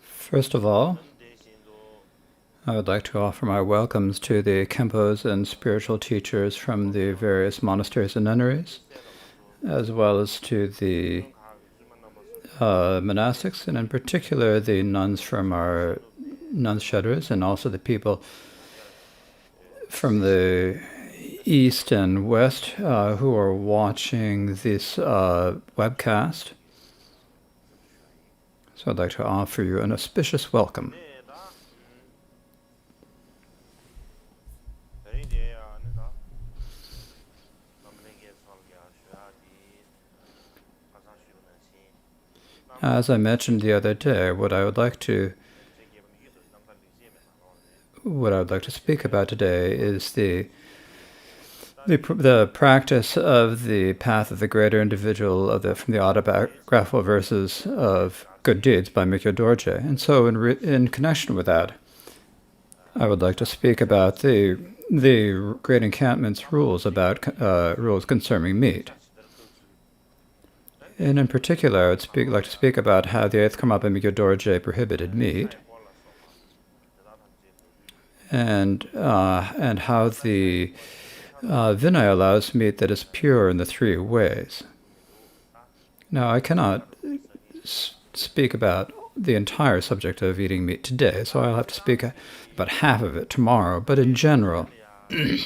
First of all, I would like to offer my welcomes to the Khenpos and spiritual teachers from the various monasteries and nunneries, as well as to the monastics, and in particular the nuns from our nuns shutters, and also the people from the east and west who are watching this webcast. So I'd like to offer you an auspicious welcome. As I mentioned the other day, what I would like to speak about today is the practice of the path of the greater individual from the autobiographical verses of Good Deeds by Mikyo Dorje. And so in connection with that, I would like to speak about the Great Encampment's rules concerning meat. And in particular, I would like to speak about how the 8th Karmapa Mikyo Dorje prohibited meat, and how the Vinaya allows meat that is pure in the 3 ways. Now, I cannot speak about the entire subject of eating meat today, so I'll have to speak about half of it tomorrow, but in general, in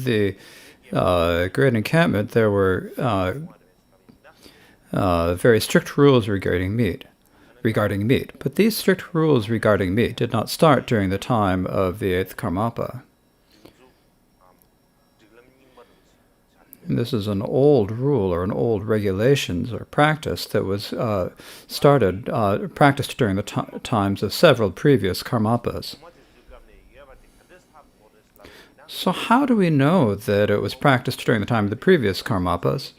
the Great Encampment, there were very strict rules regarding meat. But these strict rules regarding meat did not start during the time of the 8th Karmapa. And this is an old rule or an old regulations or practice that was practiced during the times of several previous Karmapas. So how do we know that it was practiced during the time of the previous Karmapas?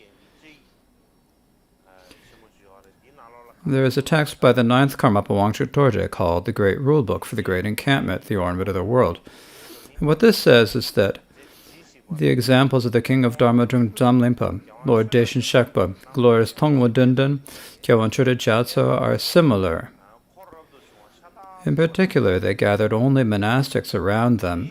There is a text by the 9th Karmapa Wangchuk Dorje called the Great Rule Book for the Great Encampment, the Ornament of the World. And what this says is that the examples of the King of Dharma Drung Dzamlimpa, Lord Deshin Shekpa, glorious Tongwa Dundan, Kyawan Chura Gyatso are similar. In particular, they gathered only monastics around them.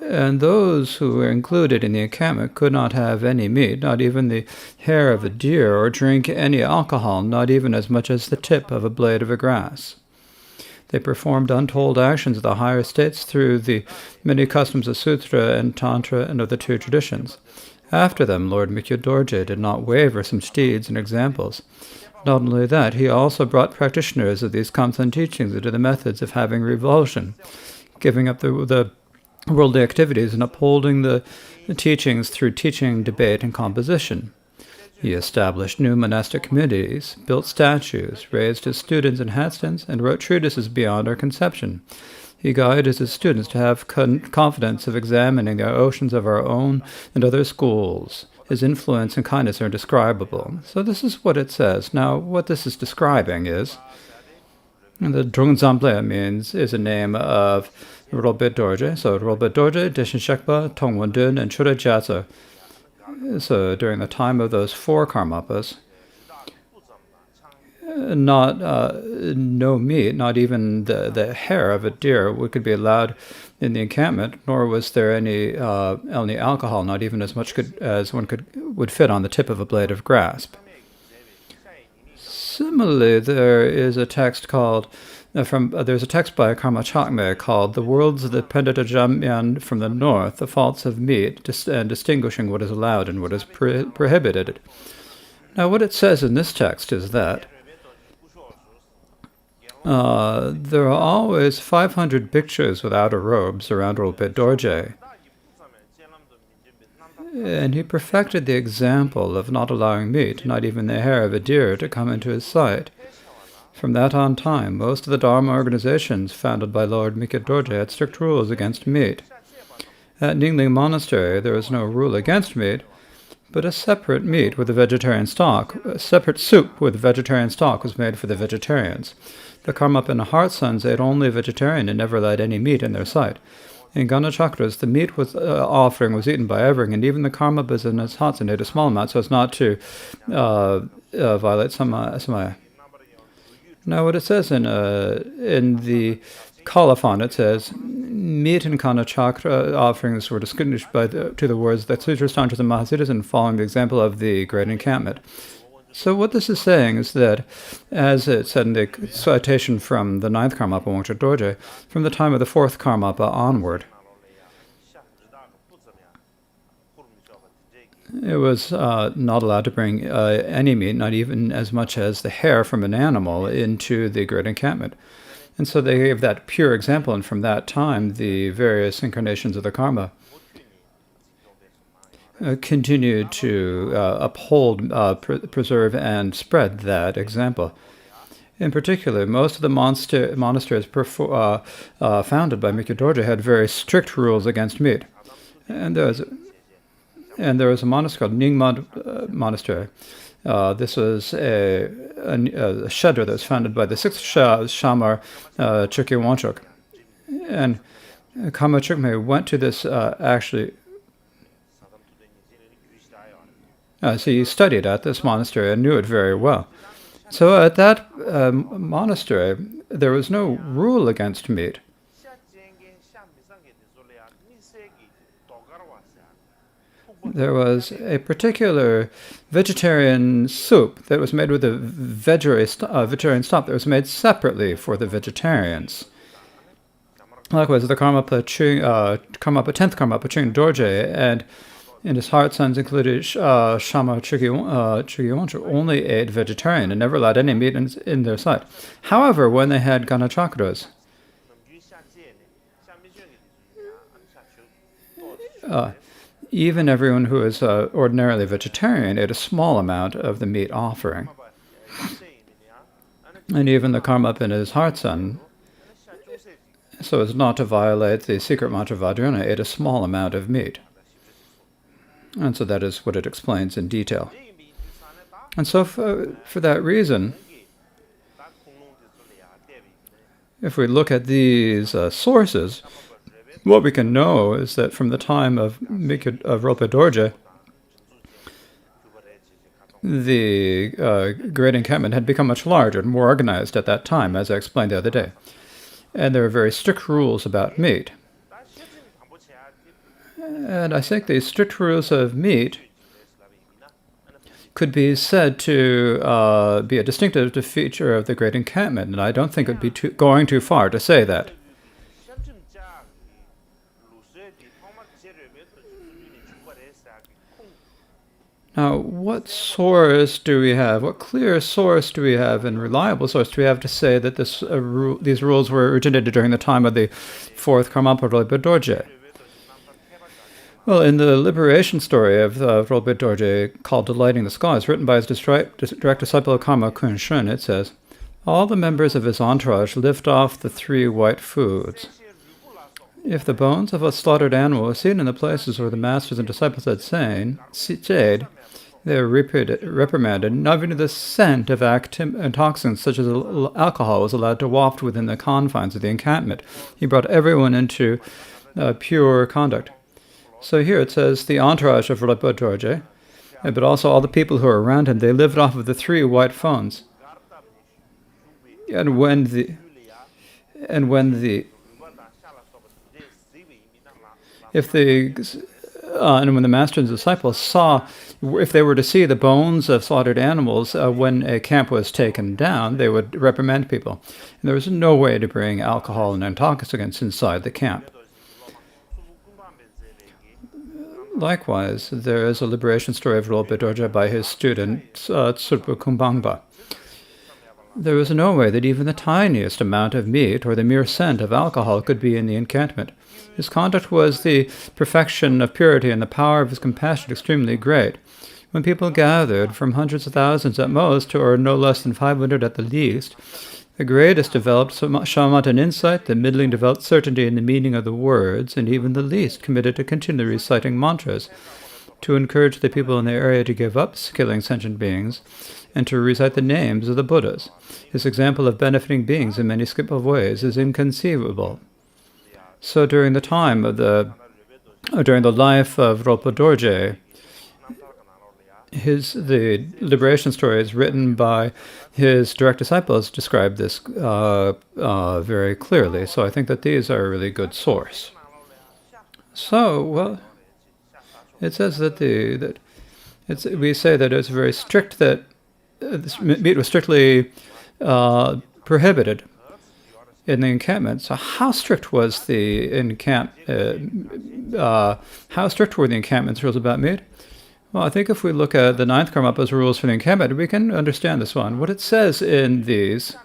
And those who were included in the encampment could not have any meat, not even the hair of a deer, or drink any alcohol, not even as much as the tip of a blade of a grass. They performed untold actions of the higher states through the many customs of Sutra and Tantra and of the 2 traditions. After them, Lord Mikyo Dorje did not waver some deeds and examples. Not only that, he also brought practitioners of these Kamsan teachings into the methods of having revulsion, giving up the worldly activities and upholding the teachings through teaching, debate, and composition. He established new monastic communities, built statues, raised his students in hatstands, and wrote treatises beyond our conception. He guided his students to have confidence of examining the oceans of our own and other schools. His influence and kindness are indescribable. So this is what it says. Now, what this is describing is, the Drung Zamble is a name of Rilpa Dorje. So Rilpa Dorje, Deshin Shekpa, Tongwan Dun, and Chura Gyatso. So during the time of those 4 Karmapas, no meat, not even the hair of a deer, could be allowed in the encampment, nor was there any alcohol, not even as much as would fit on the tip of a blade of grass. Similarly, there is a text there's a text by Karma Chakme called "The Worlds of the Pandita Jamyan from the North: The Faults of Meat and Distinguishing What is Allowed and What is Prohibited." Now, what it says in this text is that there are always 500 bhikshus with outer robes around Rilpa Dorje. And he perfected the example of not allowing meat, not even the hair of a deer, to come into his sight. From that on time, most of the Dharma organizations founded by Lord Mikyo Dorje had strict rules against meat. At Ling Monastery, there was no rule against meat, but a separate meat with a vegetarian stock, a separate soup with vegetarian stock was made for the vegetarians. The Karmapa and heart sons ate only vegetarian and never allowed any meat in their sight. In Ganachakras, the meat offering was eaten by everyone, and even the Karmapas and his hot son ate a small amount so as not to violate Samye. Now, what it says in the colophon, it says, meat and Ganachakra offerings were distinguished to the words that Sutras, Tantras, and Mahasiddhas, and following the example of the Great Encampment. So what this is saying is that, as it said in the citation from the 9th Karmapa, Wangchuk Dorje, from the time of the 4th Karmapa onward, it was not allowed to bring any meat, not even as much as the hair from an animal, into the Great Encampment. And so they gave that pure example, and from that time, the various incarnations of the Karma continued to uphold, preserve, and spread that example. In particular, most of the monasteries founded by Mikyo Dorje had very strict rules against meat. And there was a monastery called Ling Monastery. This was a shedra that was founded by the 6th Shamar Chukye Wangchuk. And Kama Chukme went to this so he studied at this monastery and knew it very well. So at that monastery, there was no rule against meat. There was a particular vegetarian soup that was made with a vegetarian stock that was made separately for the vegetarians. Likewise, the 10th Karmapa Ching Dorje and his heart sons included Shama Chukye Wangchuk only ate vegetarian and never allowed any meat in their sight. However, when they had Ganachakras, even everyone who is ordinarily vegetarian ate a small amount of the meat offering. And even the Karmapa and his heart son, so as not to violate the secret mantra Vajrayana, ate a small amount of meat. And so that is what it explains in detail. And so for that reason, if we look at these sources, what we can know is that from the time of Rilpa Dorje, the Great Encampment had become much larger and more organized at that time, as I explained the other day. And there are very strict rules about meat. And I think these strict rules of meat could be said to be a distinctive feature of the Great Encampment, and I don't think it would be going too far to say that. Now, what source do we have? What clear source do we have and reliable source do we have to say that these rules were originated during the time of the 4th Karmapa Rilpa Dorje? Well, in the liberation story of Rilpa Dorje, called Delighting the Scholars, written by his direct disciple Karma Kun Shun, it says, all the members of his entourage lived off the 3 white foods. If the bones of a slaughtered animal were seen in the places where the masters and disciples had stayed, they were reprimanded. Not even the scent of toxins such as alcohol was allowed to waft within the confines of the encampment. He brought everyone into pure conduct. So here it says the entourage of Rilpa Dorje, but also all the people who were around him, they lived off of the 3 white phones. And when the master and disciples saw, if they were to see the bones of slaughtered animals when a camp was taken down, they would reprimand people. And there was no way to bring alcohol and intoxicants inside the camp. Likewise, there is a liberation story of Rilpa Dorje by his student, Tsurpa Kumbangpa. There was no way that even the tiniest amount of meat or the mere scent of alcohol could be in the encampment. His conduct was the perfection of purity, and the power of his compassion extremely great. When people gathered, from hundreds of thousands at most, or no less than 500 at the least, the greatest developed shamatha and insight, the middling developed certainty in the meaning of the words, and even the least committed to continually reciting mantras. to encourage the people in the area to give up killing sentient beings and to recite the names of the Buddhas. His example of benefiting beings in many skillful ways is inconceivable. So during the time of during the life of Roppo Dorje, the liberation stories written by his direct disciples describe this very clearly. So I think that these are a really good source. So, well, it says that we say that it's very strict that this meat was strictly prohibited in the encampment. So how strict was the how strict were the encampment's rules about meat? Well, I think if we look at the ninth Karmapa's rules for the encampment, we can understand this one. What it says in these: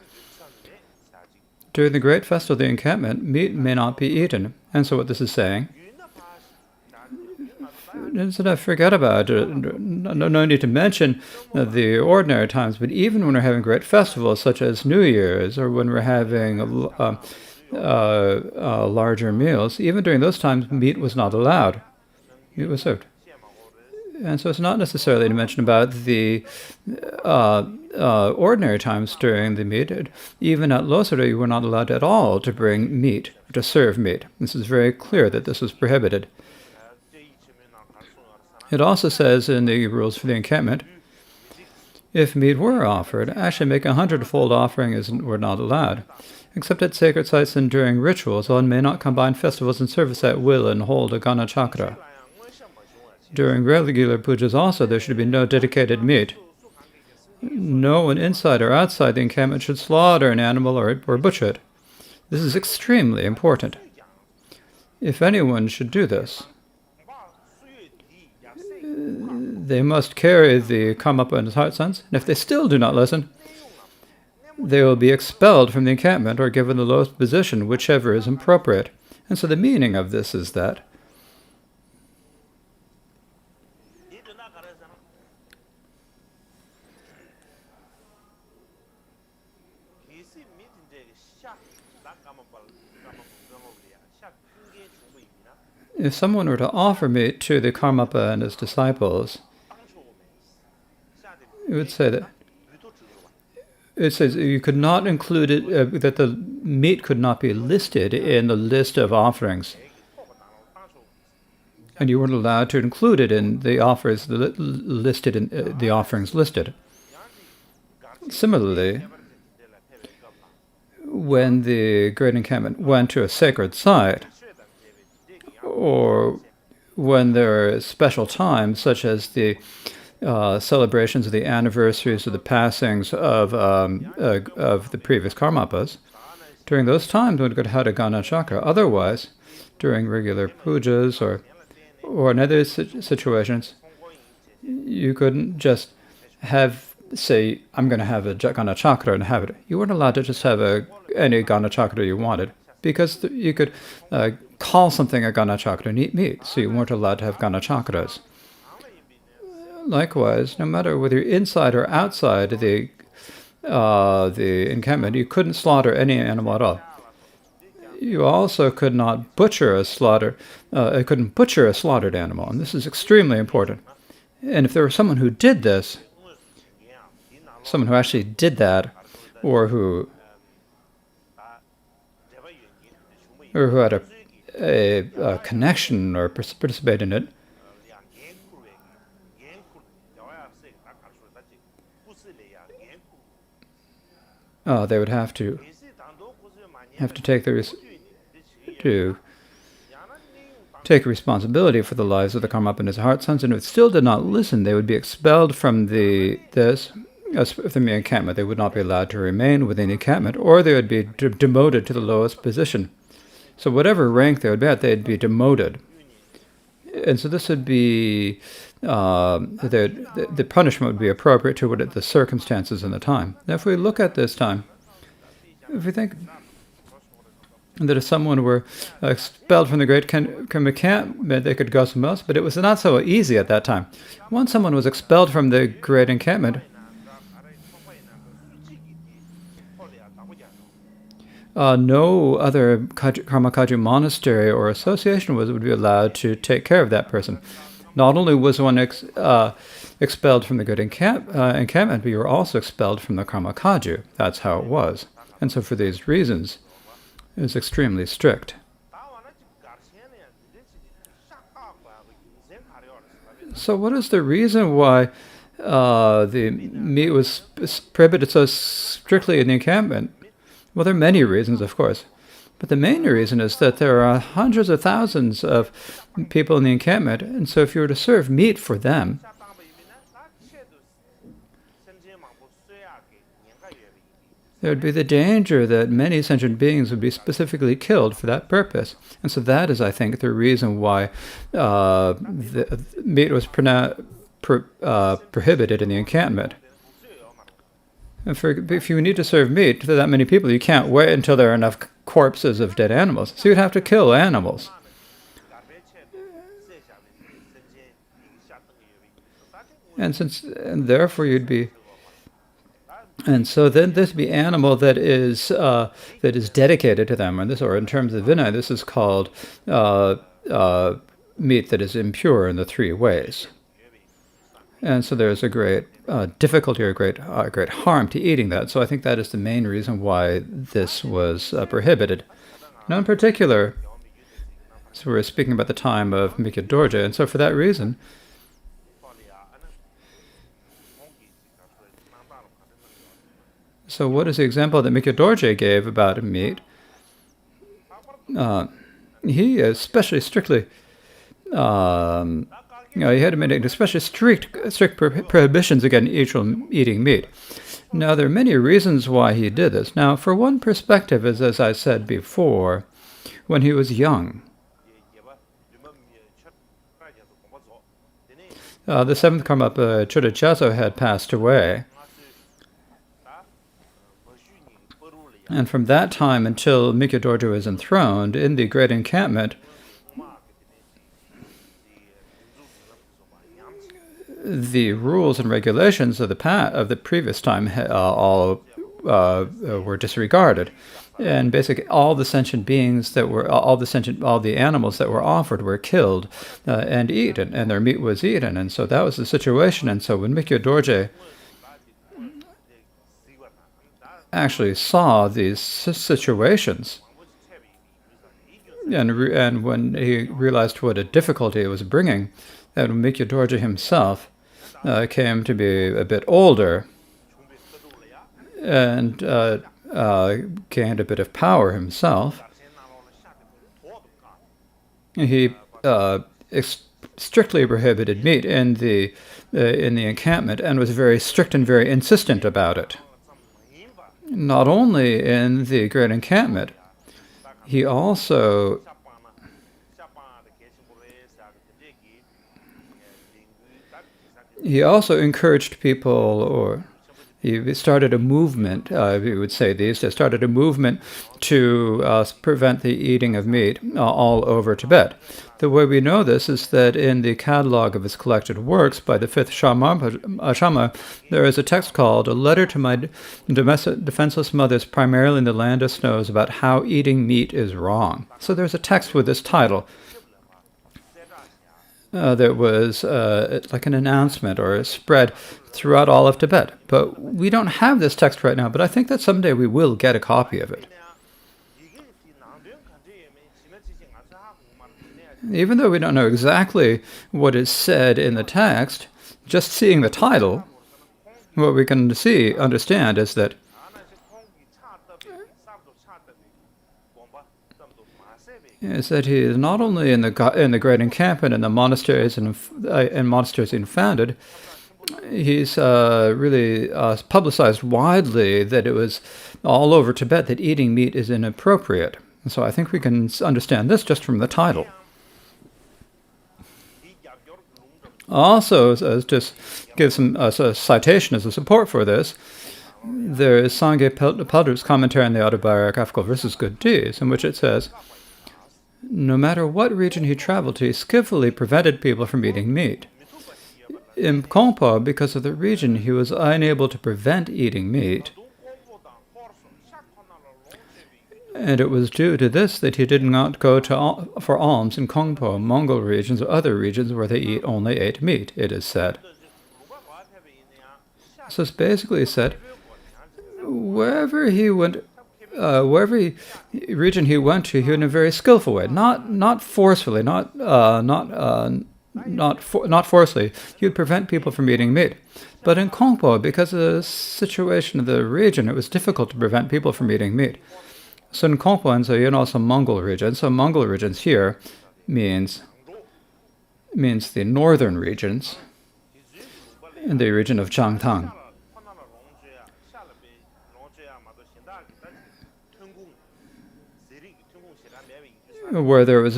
during the great festival of the encampment, meat may not be eaten. And so what this is saying, instead of forget about it, no need to mention the ordinary times, but even when we're having great festivals such as New Year's or when we're having larger meals, even during those times, meat was not allowed. Meat was served. And so it's not necessarily to mention about the ordinary times during the meat. Even at Losara, you were not allowed at all to bring meat, to serve meat. This is very clear that this was prohibited. It also says in the rules for the encampment, if meat were offered, actually making 100-fold offering were not allowed. Except at sacred sites and during rituals, one may not combine festivals and service at will and hold a Gana Chakra. During regular pujas also, there should be no dedicated meat. No one inside or outside the encampment should slaughter an animal or butcher it. This is extremely important. If anyone should do this, they must carry the Karmapa in his heart sons, and if they still do not listen, they will be expelled from the encampment or given the lowest position, whichever is appropriate. And so the meaning of this is that if someone were to offer meat to the Karmapa and his disciples, it would say that it says you could not include it, that the meat could not be listed in the list of offerings. And you weren't allowed to include it in the offers listed in the offerings listed. Similarly, when the great encampment went to a sacred site, or when there are special times, such as the celebrations of the anniversaries of the passings of the previous Karmapas, during those times one could have a Gana Chakra. Otherwise, during regular pujas or in other situations, you couldn't just say, I'm going to have a Gana Chakra and have it. You weren't allowed to just have any Gana Chakra you wanted, because you could call something a Gana Chakra and eat meat, so you weren't allowed to have Gana Chakras. Likewise, no matter whether you're inside or outside the encampment, you couldn't slaughter any animal at all. You also could not butcher a slaughtered animal, and this is extremely important. And if there was someone who did this, someone who actually did that, or who had a connection or participated in it, they would have to take responsibility for the lives of the Karmapa and his heart sons, and if it still did not listen, they would be expelled from the encampment. They would not be allowed to remain within the encampment, or they would be demoted to the lowest position. So whatever rank they would be at, they'd be demoted. And so this would be, the punishment would be appropriate to the circumstances and the time. Now if we look at this time, if we think that if someone were expelled from the great encampment, they could go somewhere else, but it was not so easy at that time. Once someone was expelled from the great encampment, no other Karma Kagyu monastery or association would be allowed to take care of that person. Not only was one expelled from the good encampment, but you were also expelled from the karma Kagyu. That's how it was. And so for these reasons, it was extremely strict. So what is the reason why the meat was prohibited so strictly in the encampment? Well, there are many reasons, of course. But the main reason is that there are hundreds of thousands of people in the encampment, and so if you were to serve meat for them, there would be the danger that many sentient beings would be specifically killed for that purpose. And so that is, I think, the reason why the meat was prohibited in the encampment. And if you need to serve meat to that many people, you can't wait until there are enough corpses of dead animals. So you'd have to kill animals. And therefore you'd be... And so then this would be animal that is dedicated to them, or in terms of Vinaya, this is called meat that is impure in the three ways. And so there's a great difficulty or great harm to eating that. So I think that is the main reason why this was prohibited. Now in particular, so we're speaking about the time of Mikyo Dorje, and so for that reason, so what is the example that Mikyo Dorje gave about meat? He especially strictly, he had to make especially strict prohibitions against eating meat. Now, there are many reasons why he did this. Now, for one perspective is, as I said before, when he was young. The seventh Karmapa Chodachaso had passed away. And from that time until Mikyo Dorje was enthroned in the Great Encampment, the rules and regulations of the previous time all were disregarded, and basically all the sentient beings that were all the animals that were offered were killed and eaten, and their meat was eaten, and so that was the situation. And so when Mikyo Dorje actually saw these situations, and when he realized what a difficulty it was bringing, that Mikyo Dorje himself came to be a bit older and gained a bit of power himself. He strictly prohibited meat in the encampment and was very strict and very insistent about it. Not only in the Great Encampment, he also encouraged people, or he started a movement, we would say these days, started a movement to prevent the eating of meat all over Tibet. The way we know this is that in the catalog of his collected works by the fifth Shama, there is a text called A Letter to My Defenseless Mothers, primarily in the Land of Snows, about how eating meat is wrong. So there's a text with this title. That was like an announcement or a spread throughout all of Tibet. But we don't have this text right now, but I think that someday we will get a copy of it. Even though we don't know exactly what is said in the text, just seeing the title, what we can understand is that he is not only in the Great Encampment and the monasteries and monasteries he founded, he's really publicized widely that it was all over Tibet that eating meat is inappropriate. And so I think we can understand this just from the title. Also, just give some citation as a support for this, there is Samye Pelder's commentary on the autobiographical versus good deeds, in which it says, no matter what region he traveled to, he skillfully prevented people from eating meat. In Kongpo, because of the region, he was unable to prevent eating meat. And it was due to this that he did not go for alms in Kongpo, Mongol regions, or other regions where they only ate meat, it is said. So it's basically said, wherever he went, wherever region he went to, he went in a very skillful way, not forcefully, not forcefully. He would prevent people from eating meat. But in Kongpo, because of the situation of the region, it was difficult to prevent people from eating meat. So in Kongpo and also Mongol region. So Mongol regions here means the northern regions, in the region of Changtang, where there was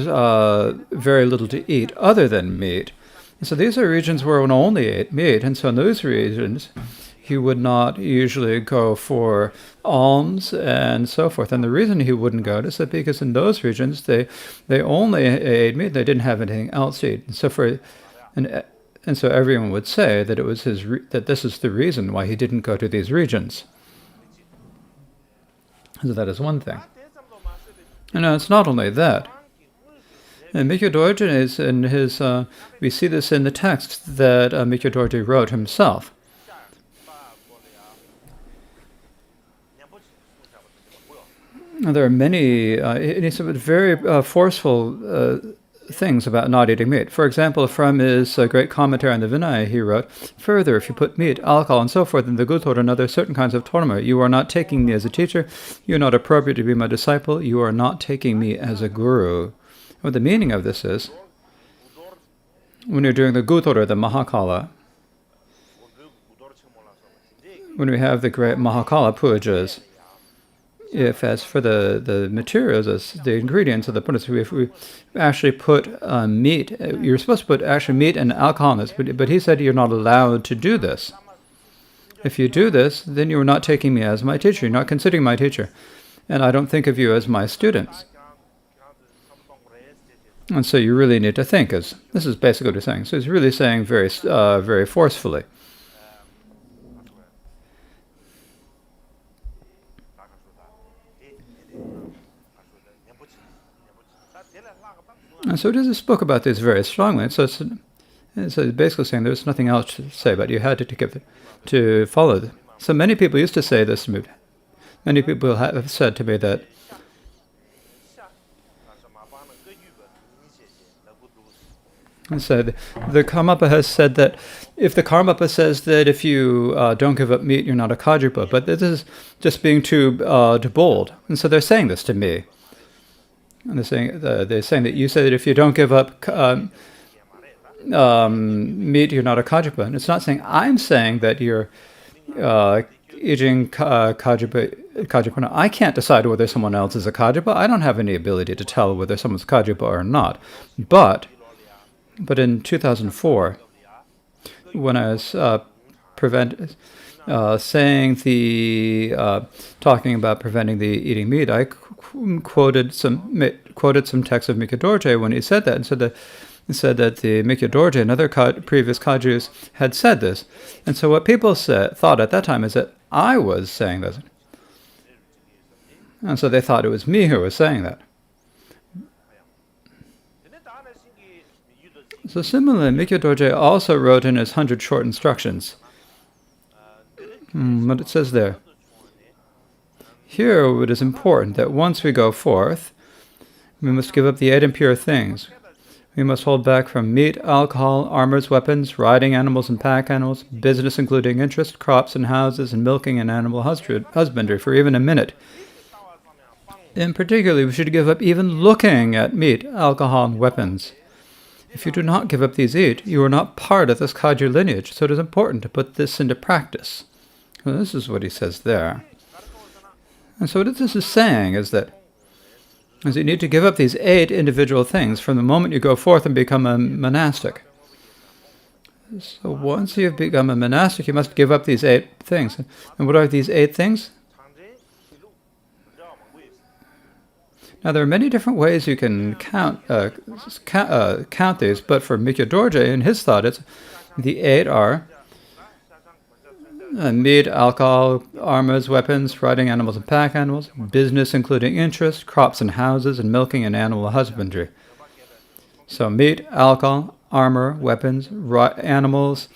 very little to eat other than meat. And so these are regions where one only ate meat, and so in those regions he would not usually go for alms and so forth. And the reason he wouldn't go is that because in those regions they only ate meat, they didn't have anything else to eat. And so everyone would say that it was that this is the reason why he didn't go to these regions. So that is one thing. And it's not only that. And Mikyo Dorje is in his, we see this in the text that Mikyo Dorje wrote himself. And there are many, he said very forceful things about not eating meat. For example, from his great commentary on the Vinaya, he wrote, "Further, if you put meat, alcohol, and so forth in the Gutor and other certain kinds of Dharma, you are not taking me as a teacher, you are not appropriate to be my disciple, you are not taking me as a guru." What the meaning of this is, when you're doing the Gutor, the Mahakala, when we have the great Mahakala pujas, if as for the materials, as the ingredients of the pujas, if we actually put meat, you're supposed to put actually meat and alcohol in this, but he said you're not allowed to do this. If you do this, then you are not taking me as my teacher, you're not considering my teacher, and I don't think of you as my students. And so you really need to think, as this is basically what he's saying. So he's really saying very forcefully. And so he spoke about this very strongly. And so it's basically saying there's nothing else to say, but you had to follow it. So many people used to say this to me. Many people have said to me that said the Karmapa has said that if the Karmapa says that if you don't give up meat, you're not a Kajupa, but this is just being too bold. And so they're saying this to me. And they're saying that you say that if you don't give up meat, you're not a Kajupa. And it's not saying, I'm saying that you're eating Kajupa. I can't decide whether someone else is a Kajupa. I don't have any ability to tell whether someone's Kajupa or not. But in 2004, when I was talking about preventing the eating meat, I quoted some texts of Mikyo Dorje when he said that, and said that the Mikyo Dorje and other previous Kajus had said this. And so what people thought at that time is that I was saying this. And so they thought it was me who was saying that. So similarly, Mikyo Dorje also wrote in his 100 Short Instructions. What it says there. Here it is important that once we go forth, we must give up the 8 impure things. We must hold back from meat, alcohol, armors, weapons, riding animals and pack animals, business including interest, crops and houses, and milking and animal husbandry for even a minute. In particular, we should give up even looking at meat, alcohol, and weapons. If you do not give up these 8, you are not part of this Kagyu lineage, so it is important to put this into practice. So this is what he says there. And so what this is saying is that you need to give up these 8 individual things from the moment you go forth and become a monastic. So once you've become a monastic, you must give up these 8 things. And what are these 8 things? Now, there are many different ways you can count these, but for Mikyo Dorje, in his thought, the 8 are meat, alcohol, armors, weapons, riding animals and pack animals, business including interest, crops and houses, and milking and animal husbandry. So meat, alcohol, armor, weapons, animals,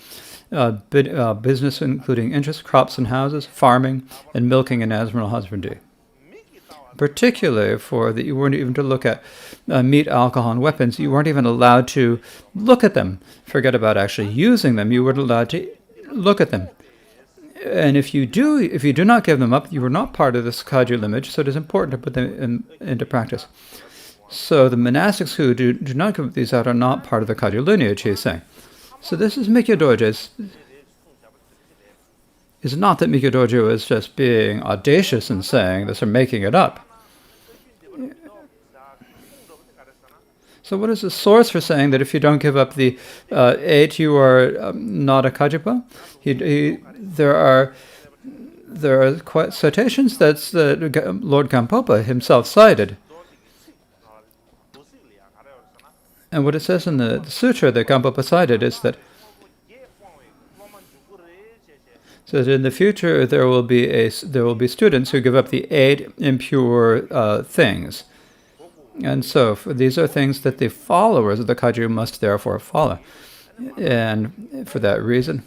business including interest, crops and houses, farming, and milking and animal husbandry. Particularly for that, you weren't even to look at meat, alcohol, and weapons. You weren't even allowed to look at them. Forget about actually using them. You weren't allowed to look at them. And if you do not give them up, you are not part of this Kagyu lineage. So it is important to put them into practice. So the monastics who do not give these out are not part of the Kagyu lineage. He is saying. So this is Mikyo Dorje. It's not that Mikyo Dorje is just being audacious and saying this or making it up. So what is the source for saying that if you don't give up the 8, you are not a Kagyipa? There are quite citations that Lord Gampopa himself cited. And what it says in the sutra that Gampopa cited is that so that in the future there will be students who give up the 8 impure things. And so these are things that the followers of the Kagyu must therefore follow. And for that reason,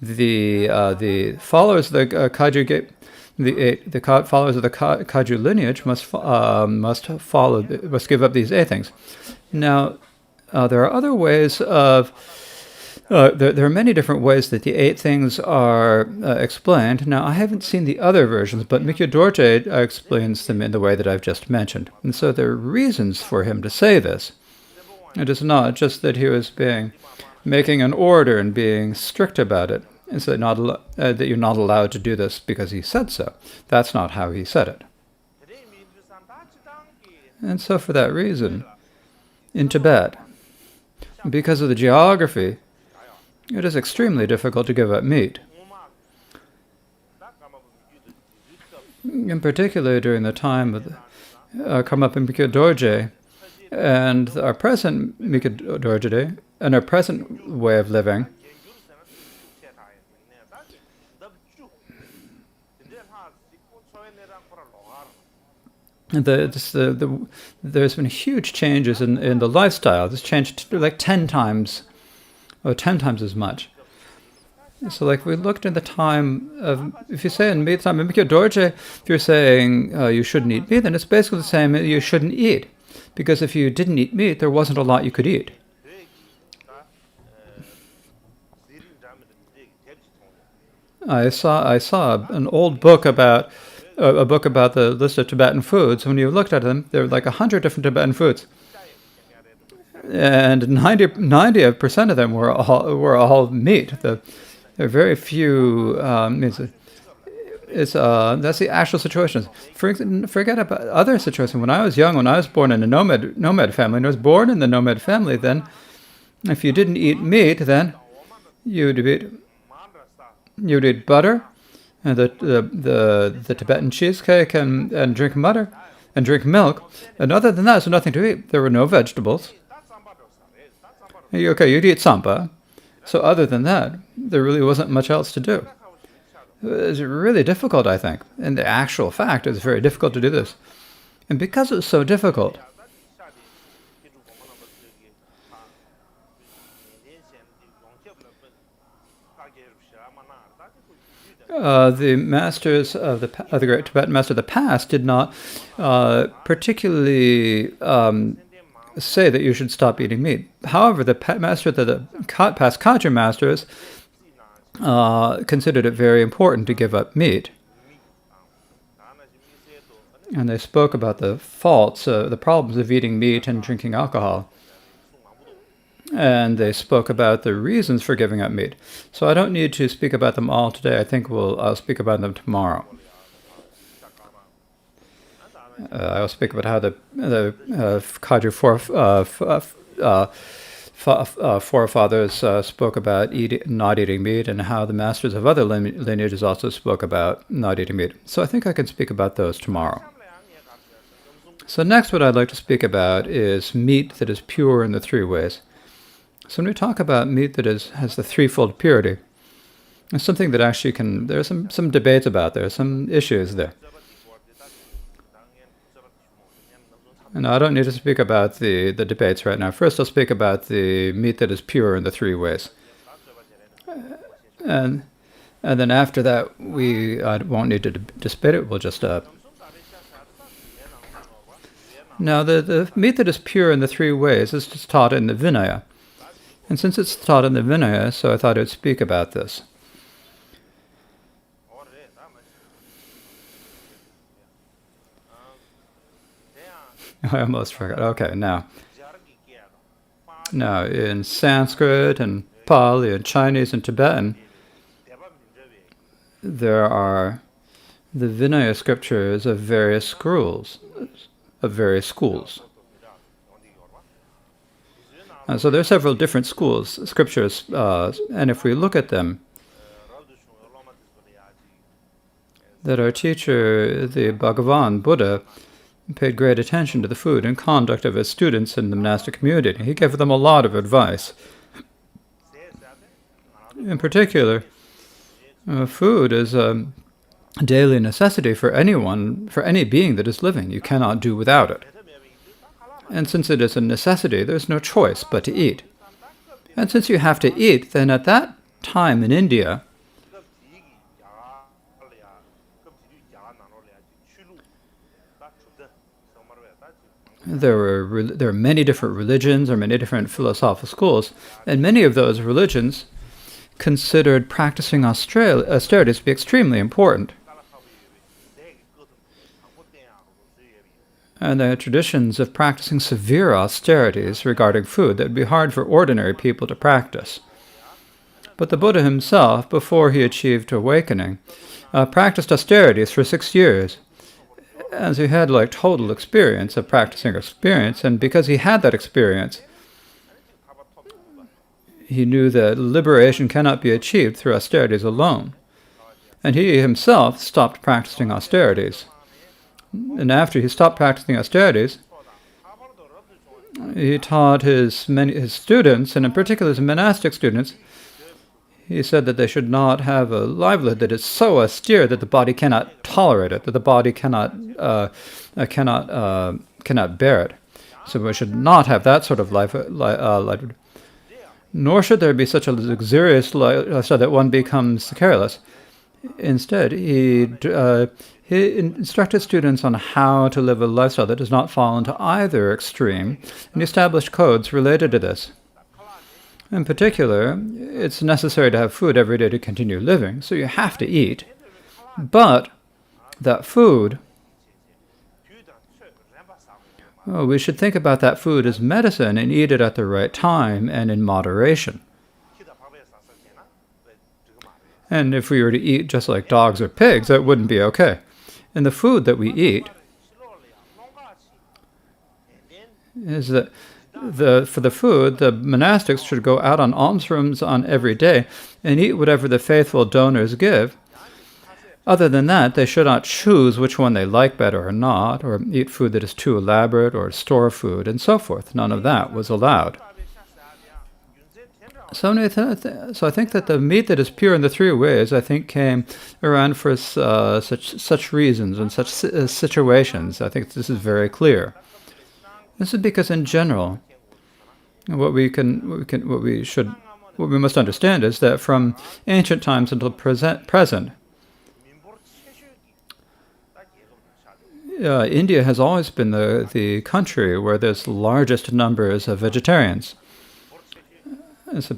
the followers of the Kagyu followers of the Kagyu lineage must give up these 8 things. Now, there are other ways of there are many different ways that the 8 things are explained. Now, I haven't seen the other versions, but Mikyo Dorje explains them in the way that I've just mentioned. And so there are reasons for him to say this. It is not just that he was making an order and being strict about it. It's that you're not allowed to do this because he said so. That's not how he said it. And so for that reason, in Tibet, because of the geography, it is extremely difficult to give up meat. In particular, during the time of Karmapa Mikyo Dorje and our present Mikyo Dorje and our present way of living, there's been huge changes in the lifestyle. It's changed like 10 times. 10 times as much. So like we looked at the time of, if you say in meat time, in Mikyo Dorje, if you're saying you shouldn't eat meat, then it's basically the same, you shouldn't eat. Because if you didn't eat meat, there wasn't a lot you could eat. I saw an old book about the list of Tibetan foods. When you looked at them, there were like 100 different Tibetan foods. And 90% of them were all meat. There are very few. That's the actual situation. Forget about other situations. When I was young, when I was born in a nomad family, and I was born in the nomad family, then if you didn't eat meat, then you'd eat butter, and the Tibetan cheesecake, and drink butter, and drink milk. And other than that, there's nothing to eat. There were no vegetables. Okay, you'd eat sampa. So other than that, there really wasn't much else to do. It's really difficult, I think. And the actual fact is very difficult to do this. And because it's so difficult, the masters of the Great Tibetan Master of the past did not particularly say that you should stop eating meat. However, the past Kagyu masters considered it very important to give up meat. And they spoke about the faults, the problems of eating meat and drinking alcohol. And they spoke about the reasons for giving up meat. So I don't need to speak about them all today. I think I'll speak about them tomorrow. I'll speak about how the Kagyu forefathers spoke about not eating meat, and how the masters of other lineages also spoke about not eating meat. So I think I can speak about those tomorrow. So next, what I'd like to speak about is meat that is pure in the 3 ways. So when we talk about meat that has the threefold purity, It's something that actually there's some debates about, there's some issues there. And I don't need to speak about the debates right now. First, I'll speak about the meat that is pure in the three ways. And then after that, I won't need to debate it. We'll just... Now, the meat that is pure in the three ways is just taught in the Vinaya. And since it's taught in the Vinaya, so I thought I'd speak about this. I almost forgot. Okay, now in Sanskrit and Pali and Chinese and Tibetan, there are the Vinaya scriptures of various schools. So there are several different scriptures, and if we look at them, that our teacher, the Bhagavan, Buddha, paid great attention to the food and conduct of his students in the monastic community. He gave them a lot of advice. In particular, food is a daily necessity for anyone, for any being that is living. You cannot do without it. And since it is a necessity, there's no choice but to eat. And since you have to eat, then at that time in India, there are many different religions or many different philosophical schools, and many of those religions considered practicing austerity to be extremely important. And there are traditions of practicing severe austerities regarding food that would be hard for ordinary people to practice. But the Buddha himself, before he achieved awakening, practiced austerities for 6 years. As he had total experience of practicing experience, and because he had that experience, he knew that liberation cannot be achieved through austerities alone. And he himself stopped practicing austerities. And after he stopped practicing austerities, he taught his students, and in particular his monastic students, he said that they should not have a livelihood that is so austere that the body cannot tolerate it, that the body cannot bear it. So we should not have that sort of life. Nor should there be such a luxurious lifestyle that one becomes careless. Instead, he instructed students on how to live a lifestyle that does not fall into either extreme, and established codes related to this. In particular, it's necessary to have food every day to continue living, so you have to eat. But that food, we should think about that food as medicine and eat it at the right time and in moderation. And if we were to eat just like dogs or pigs, that wouldn't be okay. And the food that we eat is that for the food, the monastics should go out on alms rooms on every day and eat whatever the faithful donors give. Other than that, they should not choose which one they like better or not, or eat food that is too elaborate, or store food, and so forth. None of that was allowed. So I think that the meat that is pure in the three ways, I think, came around for such reasons and such situations. I think this is very clear. This is because, in general, what we must understand is that from ancient times until present, India has always been the country where there's largest numbers of vegetarians. It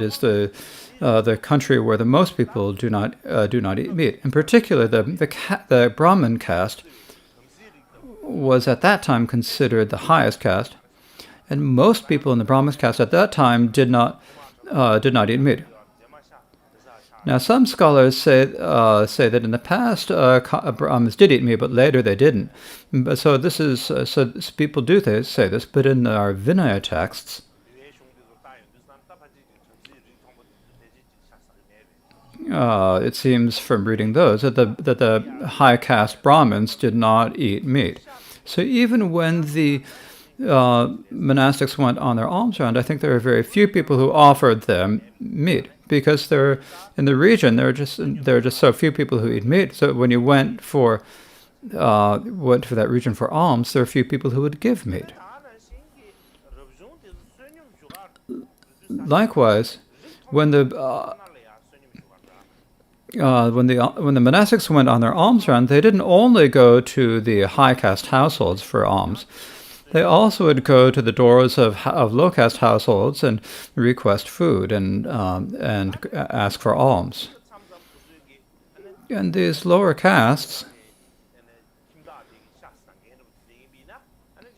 is the country where the most people do not eat meat. In particular, the Brahmin caste was at that time considered the highest caste, and most people in the Brahmin caste at that time did not eat meat. Now, some scholars say that in the past Brahmins did eat meat, but later they didn't. So people do say this, but in our Vinaya texts, it seems from reading those that the high caste Brahmins did not eat meat. So even when the monastics went on their alms round, I think there were very few people who offered them meat, because there in the region there are just so few people who eat meat. So when you went for that region for alms, there are few people who would give meat. Likewise, when the monastics went on their alms round, they didn't only go to the high caste households for alms. They also would go to the doors of low caste households and request food and ask for alms. And these lower castes,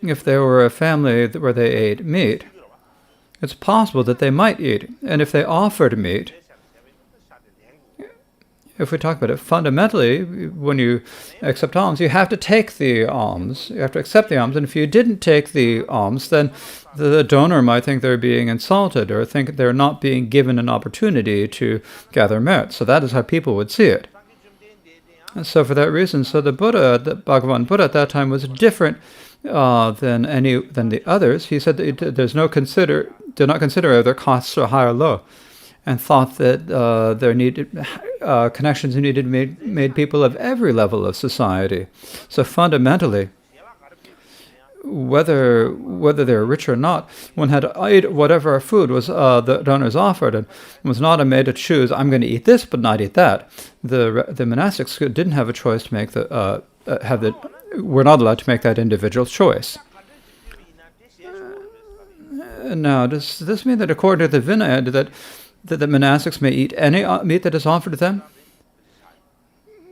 if there were a family where they ate meat, it's possible that they might eat. And if they offered meat, if we talk about it fundamentally, when you accept alms, you have to take the alms. You have to accept the alms. And if you didn't take the alms, then the donor might think they're being insulted or think they're not being given an opportunity to gather merit. So that is how people would see it. And so for that reason, so the Bhagavan Buddha at that time was different than the others. He said that did not consider whether costs are high or low, and thought that there needed connections needed made people of every level of society. So fundamentally, whether they're rich or not, one had to eat whatever food was the donors offered, and was not made to choose. I'm going to eat this, but not eat that. The monastics didn't have a choice to make were not allowed to make that individual choice. Now, does this mean that according to the Vinaya, that the monastics may eat any meat that is offered to them?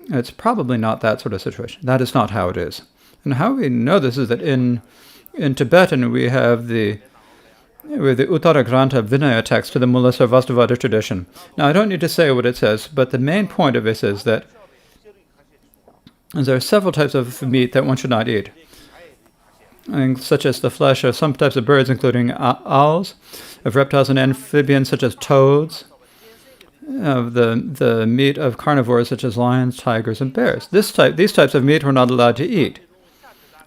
It's probably not that sort of situation. That is not how it is. And how we know this is that in Tibetan we have the Uttara Grantha Vinaya text to the Mula Sarvastivada tradition. Now, I don't need to say what it says, but the main point of this is that there are several types of meat that one should not eat, such as the flesh of some types of birds, including owls, of reptiles and amphibians, such as toads, of the meat of carnivores, such as lions, tigers, and bears. These types of meat were not allowed to eat.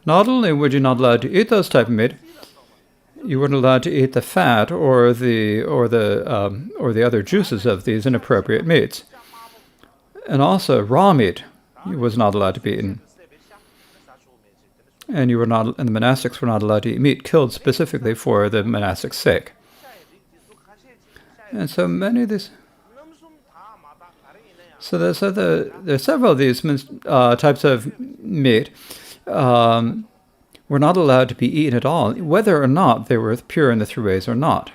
Not only were you not allowed to eat those type of meat, you weren't allowed to eat the fat or the other juices of these inappropriate meats, and also raw meat was not allowed to be eaten. And the monastics were not allowed to eat meat killed specifically for the monastic's sake. And so many of these. So there's several of these types of meat were not allowed to be eaten at all, whether or not they were pure in the three ways or not.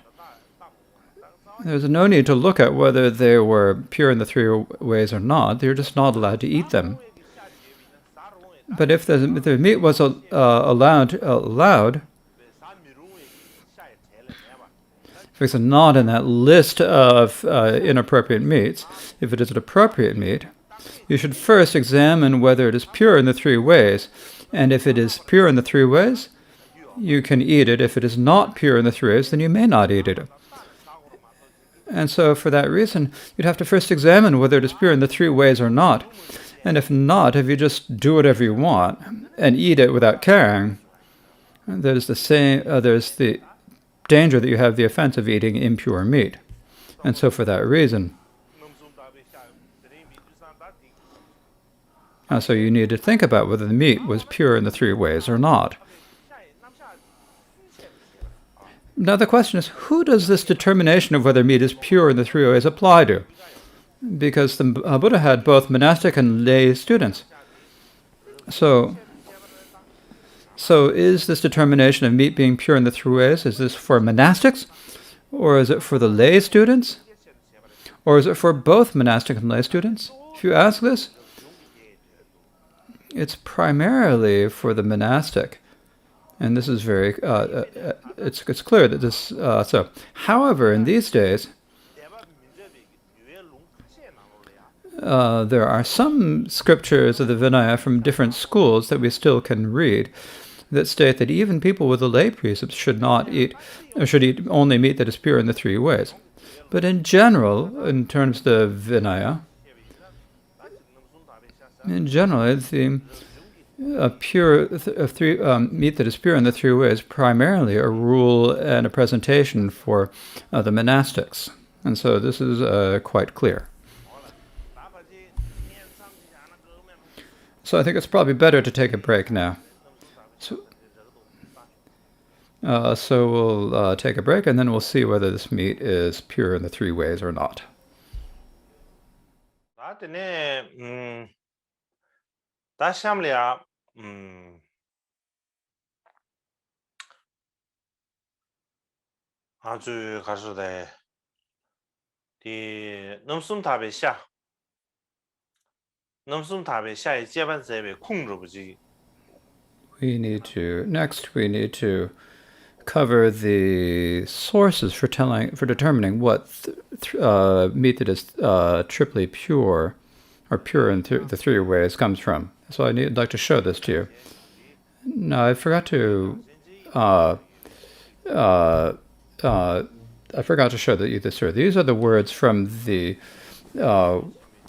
There's no need to look at whether they were pure in the three ways or not. They're just not allowed to eat them. But if the meat was allowed, if it's not in that list of inappropriate meats, if it is an appropriate meat, you should first examine whether it is pure in the three ways. And if it is pure in the three ways, you can eat it. If it is not pure in the three ways, then you may not eat it. And so for that reason, you'd have to first examine whether it is pure in the three ways or not. And if not, if you just do whatever you want and eat it without caring, there's the danger that you have the offense of eating impure meat. And so for that reason, so you need to think about whether the meat was pure in the three ways or not. Now the question is, who does this determination of whether meat is pure in the three ways apply to? Because the Buddha had both monastic and lay students. So is this determination of meat being pure in the three ways, is this for monastics? Or is it for the lay students? Or is it for both monastic and lay students? If you ask this, it's primarily for the monastic. And this is very, it's clear that this, so. However, in these days, there are some scriptures of the Vinaya from different schools that we still can read that state that even people with the lay precepts should not eat, or should eat only meat that is pure in the three ways. But in general, in terms of the Vinaya, meat that is pure in the three ways, primarily a rule and a presentation for the monastics. And so this is quite clear. So I think it's probably better to take a break now. So we'll take a break, and then we'll see whether this meat is pure in the three ways or not. 아주 가수대 디 넘숨탑에 샤 넘숨탑에 샤의 제반세의控制不지 we need to cover the sources for determining what meat that is triply pure or pure in the three ways comes from. So I'd like to show this to you. Now I forgot to show this here. These are the words from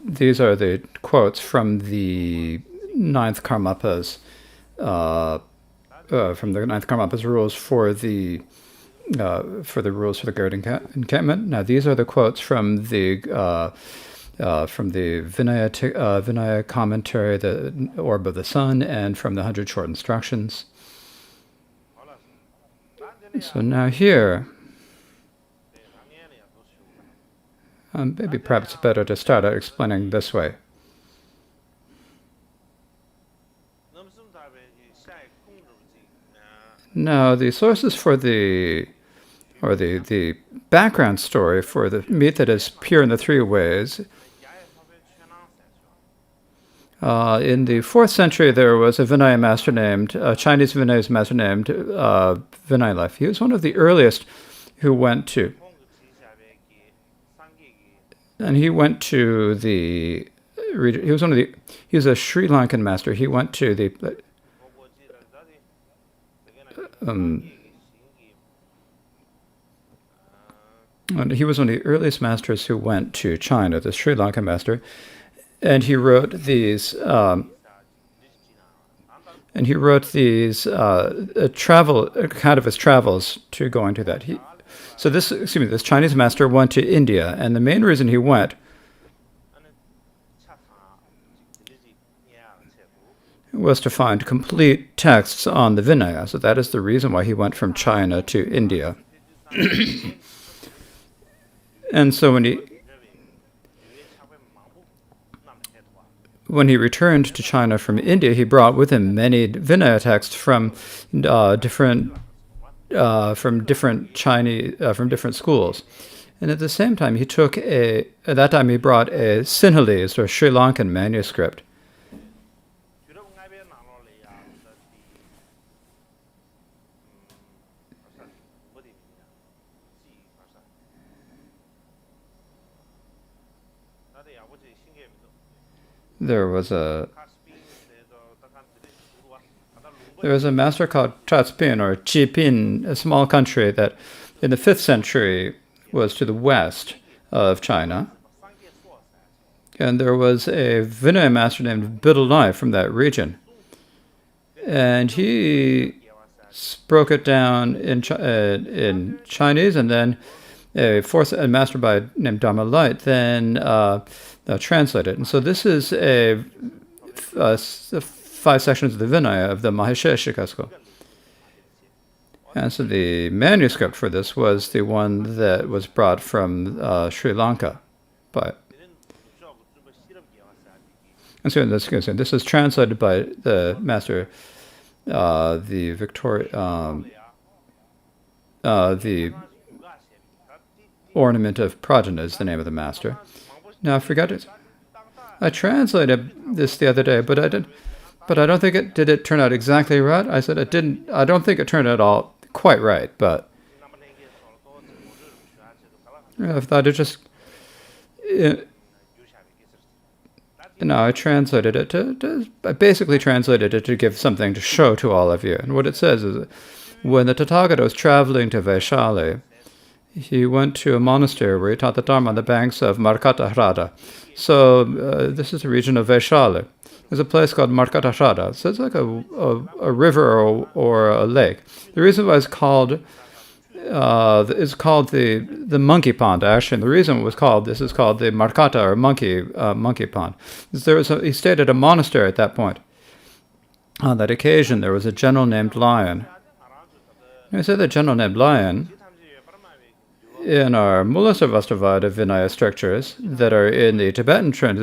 these are the quotes from the ninth Karmapa's rules for the rules for the guard encampment. Now these are the quotes from the Vinaya commentary, the Orb of the Sun, and from the 100 Short Instructions. So now here, maybe perhaps it's better to start out explaining this way. Now, the sources for the background story for the meat that is pure in the three ways. In the 4th century, there was a Vinaya master Chinese Vinaya master named Vinaya Life. He was one of the earliest who went to, and he was a Sri Lankan master. He went to the, and he was one of the earliest masters who went to China, the Sri Lankan master. And he wrote these. Travel account of his travels to going to that. This Chinese master went to India, and the main reason he went was to find complete texts on the Vinaya. So that is the reason why he went from China to India. And so when he returned to China from India, he brought with him many Vinaya texts from different schools. And at the same time, he brought a Sinhalese or Sri Lankan manuscript. There was a master called Tatspin or Jipin, a small country that in the 5th century was to the west of China. And there was a Vinaya master named Bidulai from that region. And he broke it down in Chinese, and then a master named Dharma Light then translated. And so this is the 5 sections of the Vinaya of the Mahasheshika school. And so the manuscript for this was the one that was brought from Sri Lanka. And so this is translated by the master, the Ornament of Prajna is the name of the master. Now I forgot it. I translated this the other day, but I don't think it did. It turn out exactly right. I said it didn't. I don't think it turned out all quite right, but I thought it just. I translated it I basically translated it to give something to show to all of you. And what it says is, when the Tathagata was traveling to Vaishali, he went to a monastery where he taught the Dharma on the banks of Markata Hrada. So this is the region of Vaishali. There's a place called Markatashada. So it's like a river or a lake. The reason why it's called the monkey pond. Actually, and the reason it was called this is called the Markata or monkey pond. He stayed at a monastery at that point. On that occasion, there was a general named Lion. I say the general named Lion in our Mulasarvastivada Vinaya strictures that are in the Tibetan trend,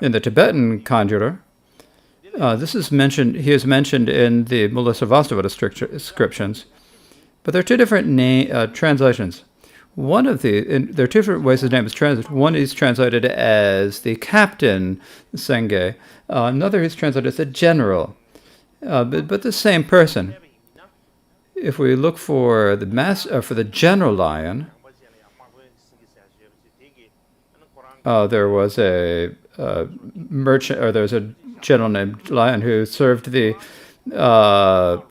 in the Tibetan conjurer. This is mentioned. He is mentioned in the Mulasarvastivada inscriptions. But there are two different translations. One of there are two different ways his name is translated. One is translated as the captain, Senge. Another is translated as the general, but the same person. If we look for the general Lion, there was a merchant, or there was a general named Lion who served the Sangha,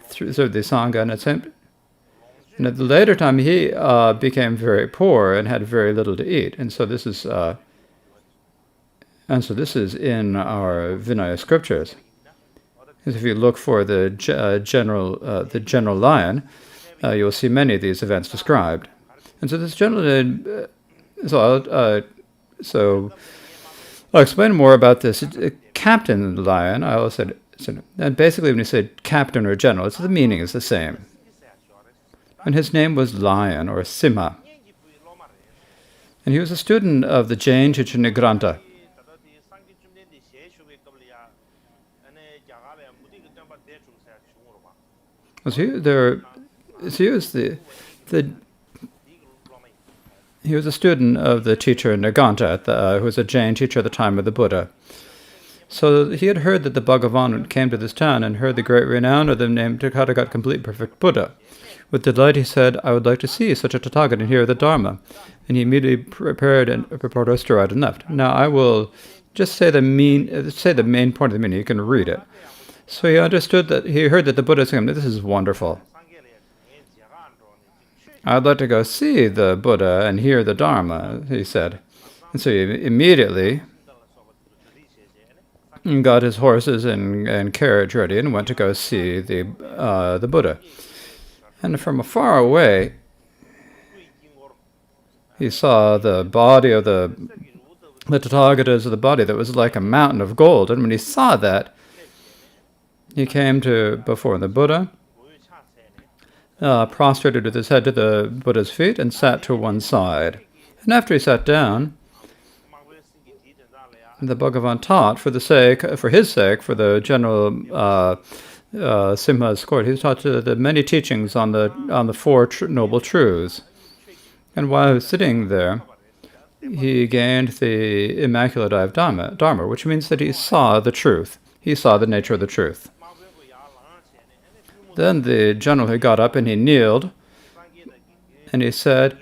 and at the later time he became very poor and had very little to eat, and so this is in our Vinaya scriptures. If you look for the general Lion, you'll see many of these events described. And so this general, so I'll explain more about this. Captain Lion, I always said, and basically when you say captain or general, the meaning is the same. And his name was Lion or Sima. And he was a student of the Jain Chichinigranta. He was a student of the teacher Naganta, who was a Jain teacher at the time of the Buddha. So he had heard that the Bhagavan came to this town and heard the great renown of the name Tathagata, complete perfect Buddha. With delight he said, "I would like to see such a Tathagata and hear the Dharma." And he immediately prepared to stride and left. Now I will just say the main point of the meaning. You can read it. So he understood that he heard that the Buddha said, "This is wonderful. I'd like to go see the Buddha and hear the Dharma," he said. And so he immediately got his horses and carriage ready and went to go see the Buddha. And from afar away, he saw the body of the Tathagatas of the body that was like a mountain of gold. And when he saw that, he came before the Buddha, prostrated with his head to the Buddha's feet, and sat to one side. And after he sat down, the Bhagavan taught for the general Simha's court. He taught the many teachings on the four noble truths. And while he was sitting there, he gained the immaculate eye of Dharma, which means that he saw the truth. He saw the nature of the truth. Then the general, he got up and he kneeled, and he said,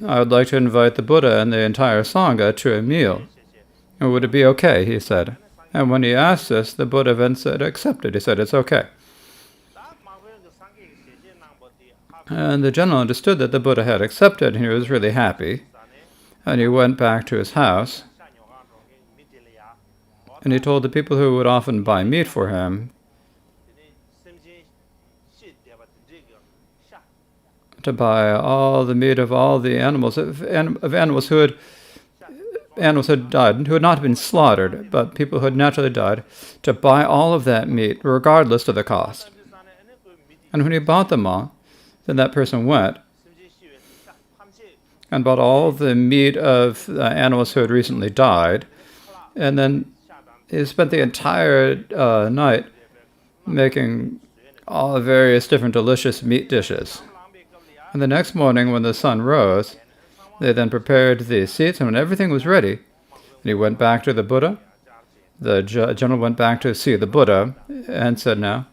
"I would like to invite the Buddha and the entire Sangha to a meal. And would it be okay?" he said. And when he asked this, the Buddha then said, "Accepted." He said, "It's okay." And the general understood that the Buddha had accepted, and he was really happy. And he went back to his house, and he told the people who would often buy meat for him to buy all the meat of all the animals, of animals who had died, who had not been slaughtered, but people who had naturally died, to buy all of that meat, regardless of the cost. And when he bought them all, then that person went and bought all the meat of animals who had recently died, and then he spent the entire night making all the various different delicious meat dishes. And the next morning, when the sun rose, they then prepared the seats, and when everything was ready, and he went back to the Buddha, the general went back to see the Buddha and said, "Now,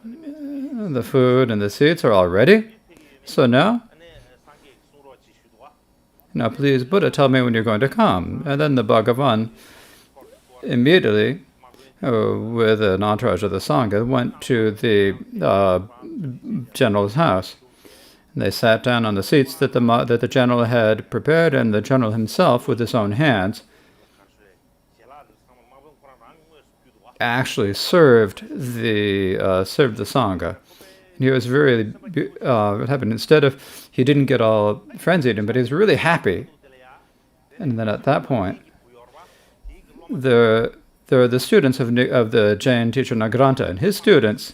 the food and the seats are all ready. So now please, Buddha, tell me when you're going to come." And then the Bhagavan immediately, with an entourage of the Sangha, went to the general's house. And they sat down on the seats that the general had prepared, and the general himself, with his own hands, actually served the Sangha. And he was very, what happened, instead of, he didn't get all frenzied, but he was really happy. And then at that point, there were the students of the Jain teacher Nagranta, and his students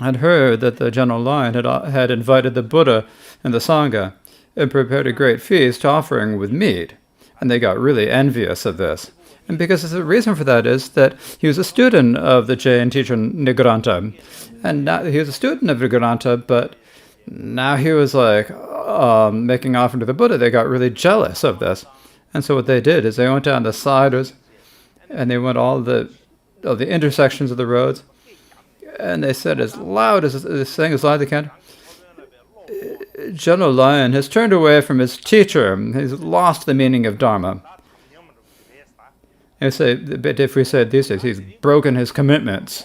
had heard that the General Lion had invited the Buddha and the Sangha and prepared a great feast offering with meat. And they got really envious of this. And because the reason for that is that he was a student of the Jain teacher Nigranta. And now he was a student of Nigranta, but now he was like making offering to the Buddha. They got really jealous of this. And so what they did is they went down the sides and they went all the intersections of the roads. And they said as loud as they can, General Lion has turned away from his teacher. He's lost the meaning of Dharma. If we say these days, he's broken his commitments.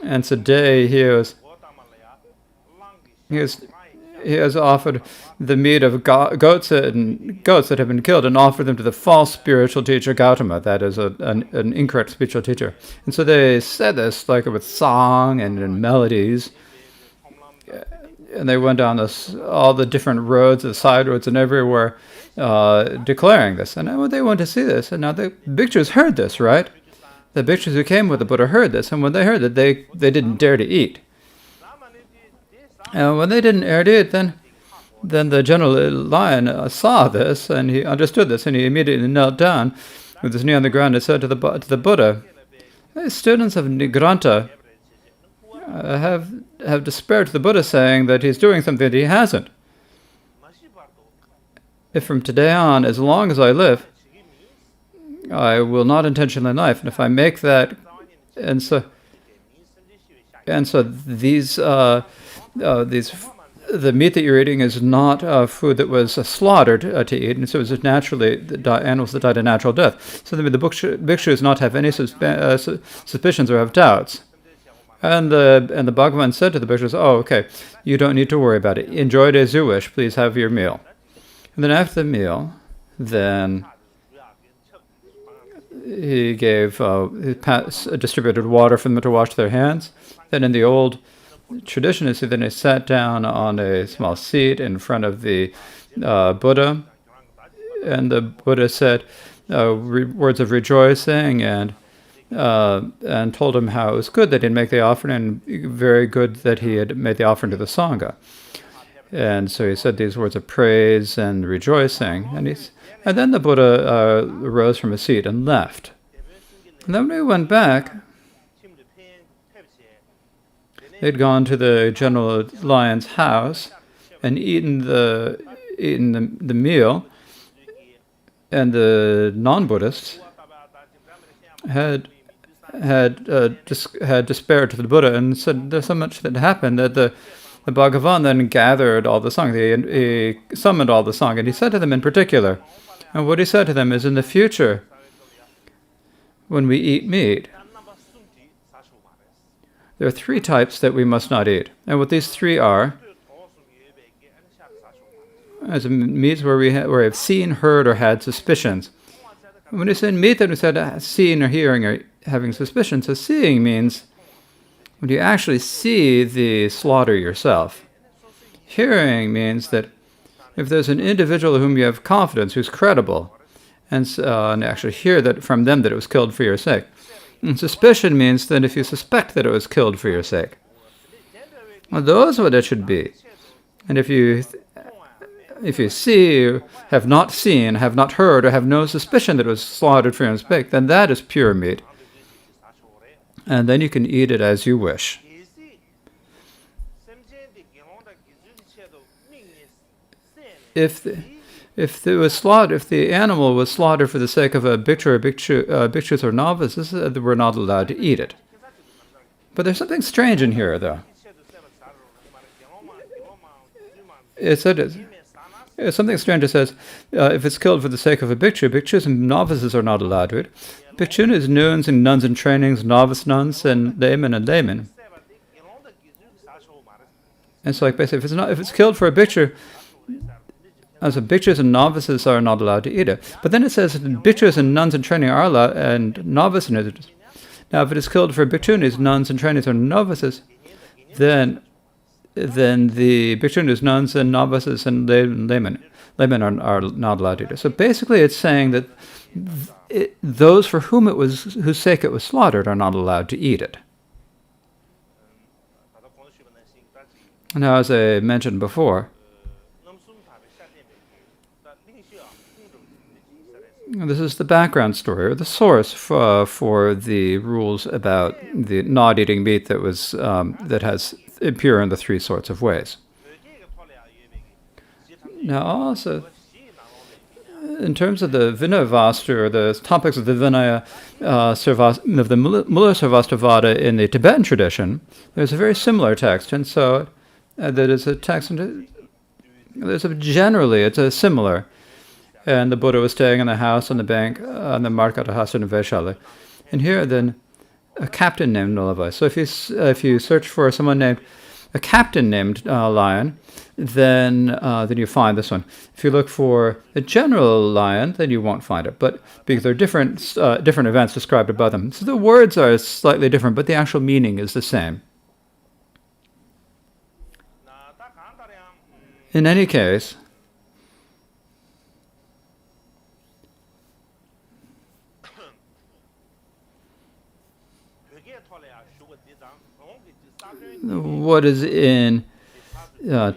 And today he has offered the meat of goats that have been killed and offered them to the false spiritual teacher Gautama. That is an incorrect spiritual teacher. And so they said this like with song and in melodies. And they went down all the different roads, the side roads and everywhere, declaring this. And they went to see this. And now the bhikshus heard this, right? The bhikshus who came with the Buddha heard this. And when they heard it, they didn't dare to eat. And when they didn't dare to eat, then the General Lion saw this, and he understood this, and he immediately knelt down with his knee on the ground and said to the Buddha, "Hey, students of Nigranta have despaired to the Buddha, saying that he's doing something that he hasn't. If from today on, as long as I live, I will not intentionally knife. And if I make that, and so the meat that you're eating is not food that was slaughtered to eat, and so it was naturally animals that died a natural death. So the bhikshus not have any suspicions or have doubts." And the Bhagavan said to the bhikshus, "Oh, okay, you don't need to worry about it. Enjoy it as you wish. Please have your meal." And then after the meal, then he distributed water for them to wash their hands. Then in the old tradition, then he sat down on a small seat in front of the Buddha, and the Buddha said words of rejoicing and told him how it was good that he'd make the offering, and very good that he had made the offering to the Sangha. And so he said these words of praise and rejoicing, and then the Buddha rose from his seat and left. And then when he went back, they'd gone to the General Lion's house and eaten the meal, and the non-Buddhists had despaired to the Buddha and said there's so much that happened that the Bhagavan then gathered all the Sangha. He summoned all the Sangha, and he said to them in particular, and what he said to them is, in the future, when we eat meat, there are three types that we must not eat. And what these three are, as meats where we have seen, heard, or had suspicions. When we said meat, then we said seeing or hearing or having suspicions. So seeing means when you actually see the slaughter yourself. Hearing means that if there's an individual whom you have confidence, who's credible, and actually hear that from them that it was killed for your sake. And suspicion means that if you suspect that it was killed for your sake. Well, those are what it should be. And if you see, have not seen, have not heard, or have no suspicion that it was slaughtered for your sake, then that is pure meat. And then you can eat it as you wish. If the animal was slaughtered for the sake of a bhikshus or novices, we're not allowed to eat it. But there's something strange in here, though. It's something strange. It says, if it's killed for the sake of a bhikshu, bhikshus and novices are not allowed to eat. Bhikshunis, nuns, and nuns in trainings, novice nuns, and laymen and laymen. And so, like basically, if it's killed for a bhikshu, as bhikshus and novices are not allowed to eat it. But then it says bhikshus and nuns in training are allowed, and novices. Now, if it is killed for bhikshunis, nuns and trainees, or novices, then the bhikshunis, nuns, and novices and laymen are not allowed to eat it. So basically, it's saying that those for whose sake it was slaughtered are not allowed to eat it. Now, as I mentioned before, this is the background story, or the source for the rules about the not eating meat that has impure in the three sorts of ways. Now, also, in terms of the Vinaya Vasta, or the topics of the Vinaya of the Mula Sarvastivada in the Tibetan tradition, there's a very similar text, and so that is a text. Generally, it's similar. And the Buddha was staying in the house on the bank, on the Markatahasa in Vaishali. And here, then, a captain named Nulavai. So if you search for a captain named lion, then you find this one. If you look for a general lion, then you won't find it. But because there are different events described above them, so the words are slightly different, but the actual meaning is the same. In any case, what is in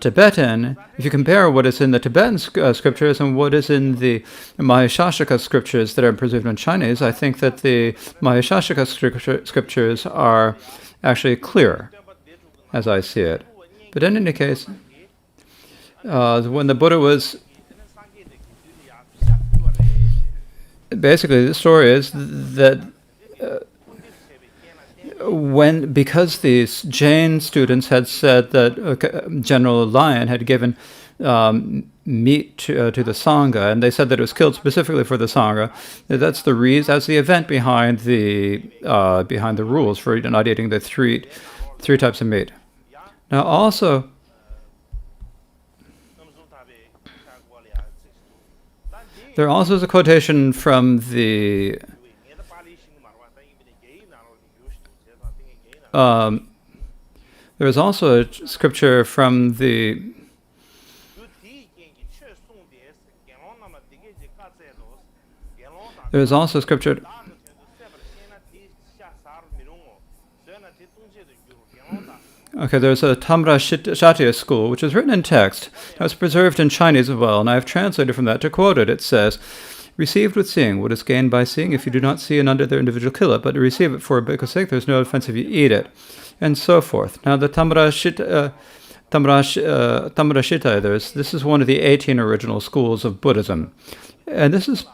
Tibetan, if you compare what is in the Tibetan scriptures and what is in the Mahasangaka scriptures that are preserved in Chinese, I think that the Mahasangaka scriptures are actually clearer, as I see it. But in any case, when the Buddha was... Basically, the story is that because these Jain students had said that General Lion had given meat to the Sangha, and they said that it was killed specifically for the Sangha, that's the event behind the rules for not eating the three types of meat. Now also, there also is a quotation from the there is also a scripture from the there is also scripture there's a Tamra Shatya school, which is written in text. Now, it's preserved in Chinese as well, and I have translated from that to quote it. It says, "Received with seeing. What is gained by seeing? If you do not see an under their individual, kill it, but to receive it for a bhikkhu's sake, there's no offense if you eat it," and so forth. Now, the Tamra Shita, this is one of the 18 original schools of Buddhism, and this is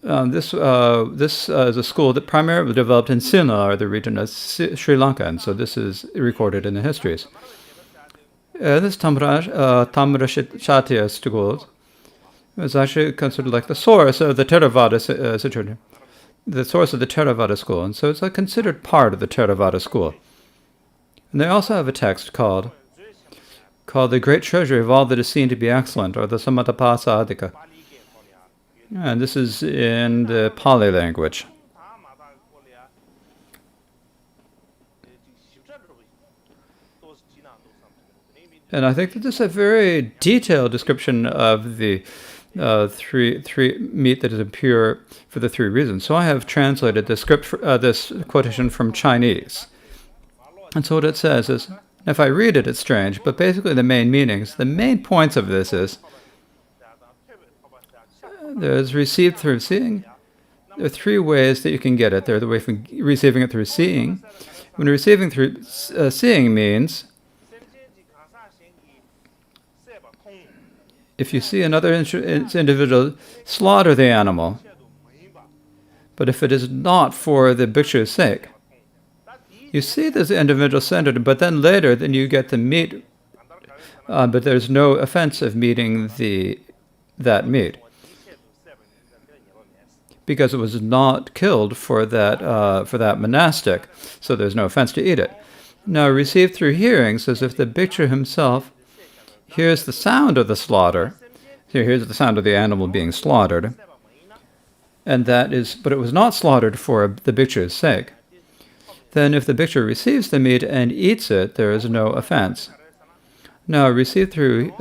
this is a school that primarily developed in Sinhala, or the region of Sri Lanka, and so this is recorded in the histories. This Tamra Shatya school is actually considered like the source of the Theravada the source of the Theravada school, and so it's considered part of the Theravada school. And they also have a text called the Great Treasury of all that is seen to be excellent, or the Samatapasa Adhika. And this is in the Pali language. And I think that this is a very detailed description of the three meat that is impure for the three reasons. So I have translated this quotation from Chinese. And so what it says is, if I read it, it's strange, but basically the main points of this is, there's received through seeing. There are three ways that you can get it. There's the way from receiving it through seeing. When receiving through seeing means, if you see another individual, slaughter the animal. But if it is not for the bhikshu's sake, you see this individual centered, but then later, you get the meat, but there's no offense of eating that meat, because it was not killed for that monastic, so there's no offense to eat it. Now, received through hearing says if the bhikshu himself hears the sound of the slaughter, he hears the sound of the animal being slaughtered, and that is, but it was not slaughtered for the bhikshu's sake, then if the bhikshu receives the meat and eats it, there is no offense. Now, received through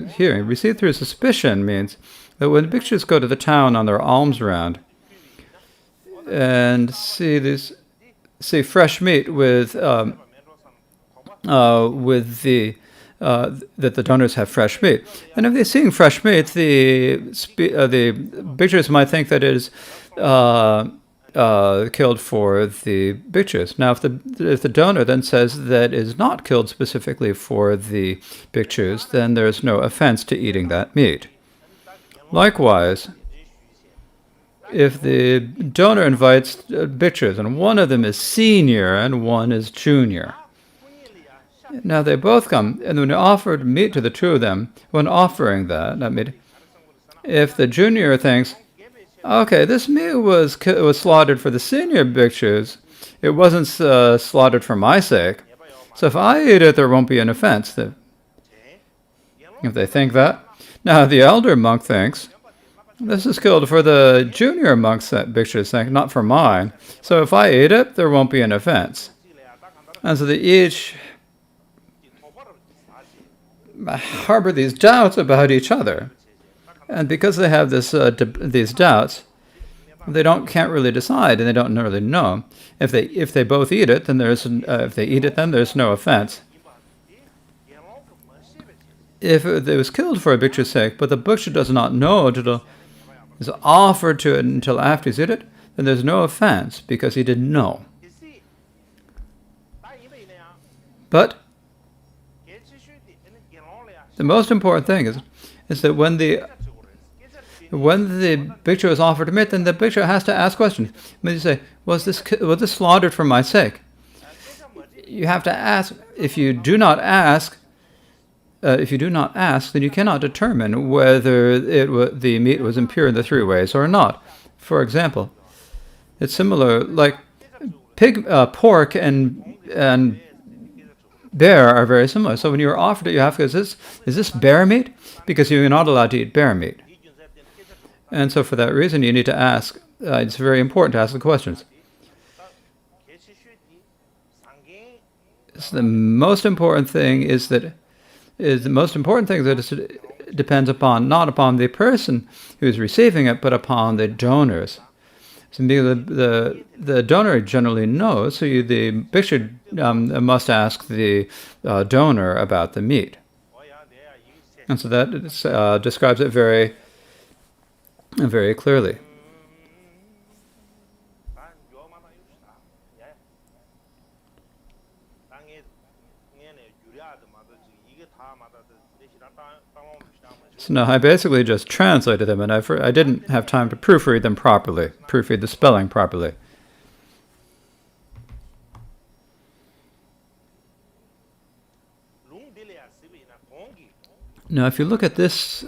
hearing. Received through suspicion means that when bhikshus go to the town on their alms round and see fresh meat with that the donors have fresh meat, and if they're seeing fresh meat, the bhikshus might think that it is killed for the bhikshus. Now, if the donor then says that it is not killed specifically for the bhikshus, then there is no offense to eating that meat. Likewise, if the donor invites bhikshus, and one of them is senior and one is junior, now they both come, and when they offered meat to the two of them, when offering that meat, if the junior thinks, okay, this meat was slaughtered for the senior bhikshus, it wasn't slaughtered for my sake, so if I eat it, there won't be an offense. If they think that. Now, the elder monk thinks, this is killed for the junior monk's bhikshu's sake, not for mine, so if I eat it, there won't be an offense. And so they each harbor these doubts about each other. And because they have these doubts, they can't really decide, and they don't really know. If they both eat it, then there's no offense. If it was killed for a bhikshu's sake, but the bhikshu does not know is offered to it until after he's eaten it, then there's no offense because he didn't know. But the most important thing is that when the bhikshu is offered meat, then the bhikshu has to ask questions. When you say, was this slaughtered for my sake? You have to ask. If you do not ask, then you cannot determine whether the meat was impure in the three ways or not. For example, it's similar, like pork and bear are very similar. So when you're offered it, you have to ask, is this bear meat? Because you're not allowed to eat bear meat. And so for that reason, you need to ask. It's very important to ask the questions. So the most important thing it depends upon, not upon the person who is receiving it, but upon the donors. So the donor generally knows, so the bhikshu must ask the donor about the meat. And so that describes it very, very clearly. So now I basically just translated them, and I didn't have time to proofread them properly, proofread the spelling properly. Now, if you look at this,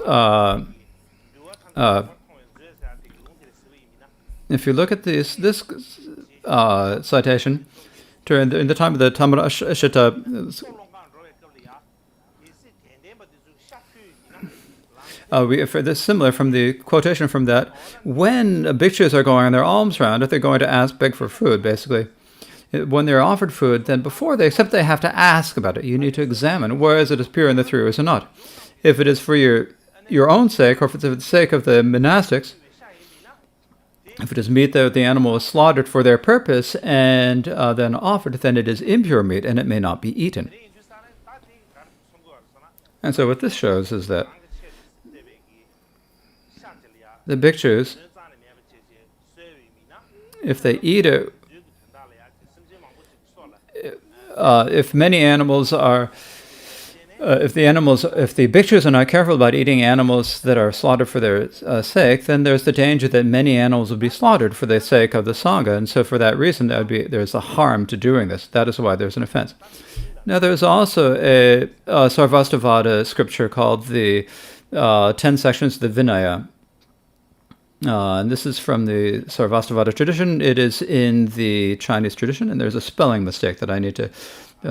citation, in the time of the Tamarashita, for this similar from the quotation from that, when bhikshus are going on their alms round, if they're going to beg for food, basically, when they're offered food, then before they accept, they have to ask about it. You need to examine, is it pure in the three ways or not? If it is for your own sake, or if it's for the sake of the monastics, if it is meat that the animal is slaughtered for their purpose and then offered, then it is impure meat and it may not be eaten. And so what this shows is that the bhikshus, if they eat it, if the bhikshus are not careful about eating animals that are slaughtered for their sake, then there's the danger that many animals will be slaughtered for the sake of the sangha, and so for that reason there's a harm to doing this. That is why there's an offense. Now there's also a Sarvastivada scripture called the 10 sections of the Vinaya. And this is from the Sarvastivada tradition. It is in the Chinese tradition, and there's a spelling mistake that I need to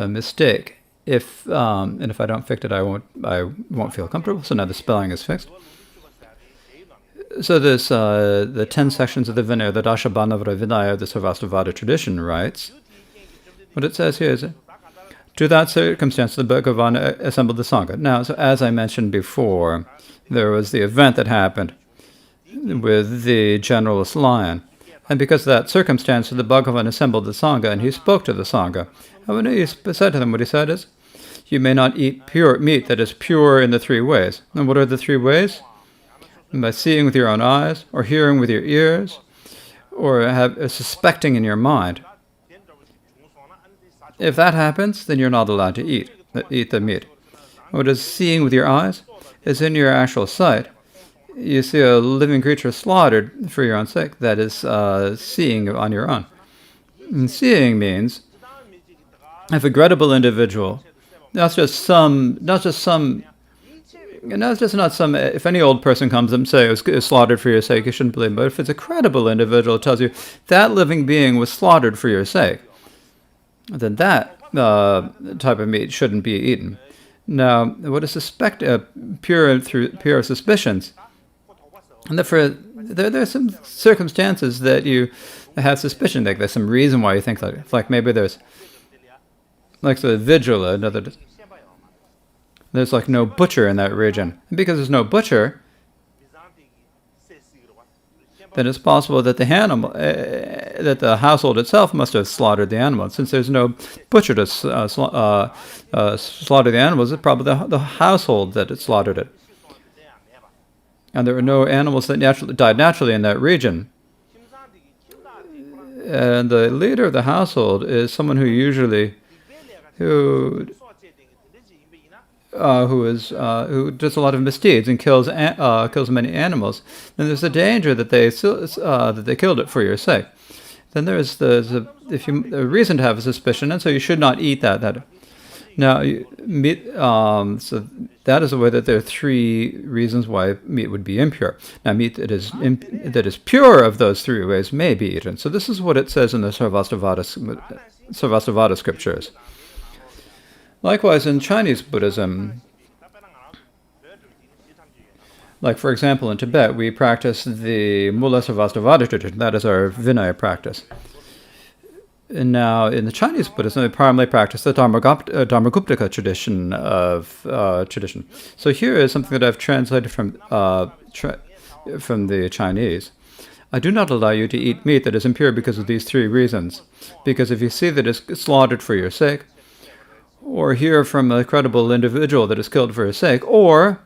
mistake. if I don't fix it, I won't feel comfortable. So now the spelling is fixed. So this the 10 sections of the Vinaya, the Dashabhanavara Vinaya, the Sarvastivada tradition writes. What it says here is, to that circumstance, the Bhagavan assembled the Sangha. Now, so as I mentioned before, there was the event that happened with the generalist lion. And because of that circumstance, the Bhagavan assembled the Sangha, and he spoke to the Sangha. And when he said to them, what he said is, you may not eat pure meat that is pure in the 3 ways. And what are the 3 ways? By seeing with your own eyes, or hearing with your ears, or suspecting in your mind. If that happens, then you're not allowed to eat the meat. What is seeing with your eyes is in your actual sight. You see a living creature slaughtered for your own sake. That is seeing on your own. And seeing means if a credible individual, not just not some. If any old person comes and say it was slaughtered for your sake, you shouldn't believe him. But if it's a credible individual who tells you that living being was slaughtered for your sake, then that type of meat shouldn't be eaten. Now, what is pure suspicions? And therefore, there are some circumstances that you have suspicion. Like there's some reason why you think that. Like maybe there's, like the vigil, there's like no butcher in that region. And because there's no butcher, then it's possible that that the household itself must have slaughtered the animal. And since there's no butcher to slaughter the animals, it's probably the household that slaughtered it. And there were no animals that died naturally in that region. And the leader of the household is someone who does a lot of misdeeds and kills many animals. Then there's a danger that they killed it for your sake. Then there's a reason to have a suspicion, and so you should not eat that. Now, meat. So that is the way that there are 3 reasons why meat would be impure. Now, meat that is pure of those 3 ways may be eaten. So this is what it says in the Sarvastivada scriptures. Likewise, in Chinese Buddhism, like for example in Tibet, we practice the Mula Sarvastivada tradition. That is our Vinaya practice. And now, in the Chinese Buddhism, they primarily practice the Dharmaguptaka tradition. So here is something that I've translated from the Chinese. I do not allow you to eat meat that is impure because of these 3 reasons. Because if you see that it's slaughtered for your sake, or hear from a credible individual that is killed for his sake, and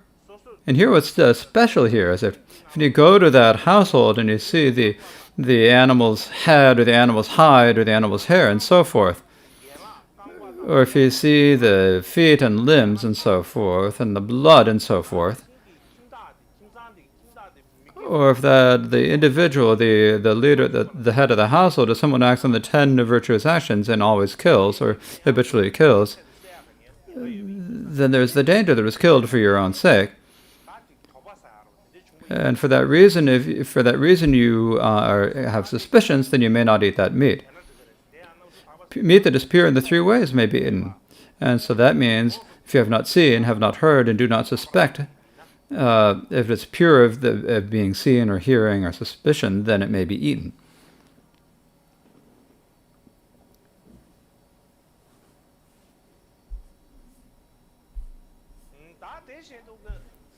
here what's special here is if you go to that household and you see the animal's head, or the animal's hide, or the animal's hair, and so forth. Or if you see the feet and limbs, and so forth, and the blood, and so forth. Or if the individual, the leader, the head of the household, is someone who acts on the 10 virtuous actions and always kills, or habitually kills, then there's the danger that it was killed for your own sake. And for that reason, if you have suspicions, then you may not eat that meat. Meat that is pure in the 3 ways may be eaten. And so that means if you have not seen, have not heard, and do not suspect, if it's pure of being seen or hearing or suspicion, then it may be eaten.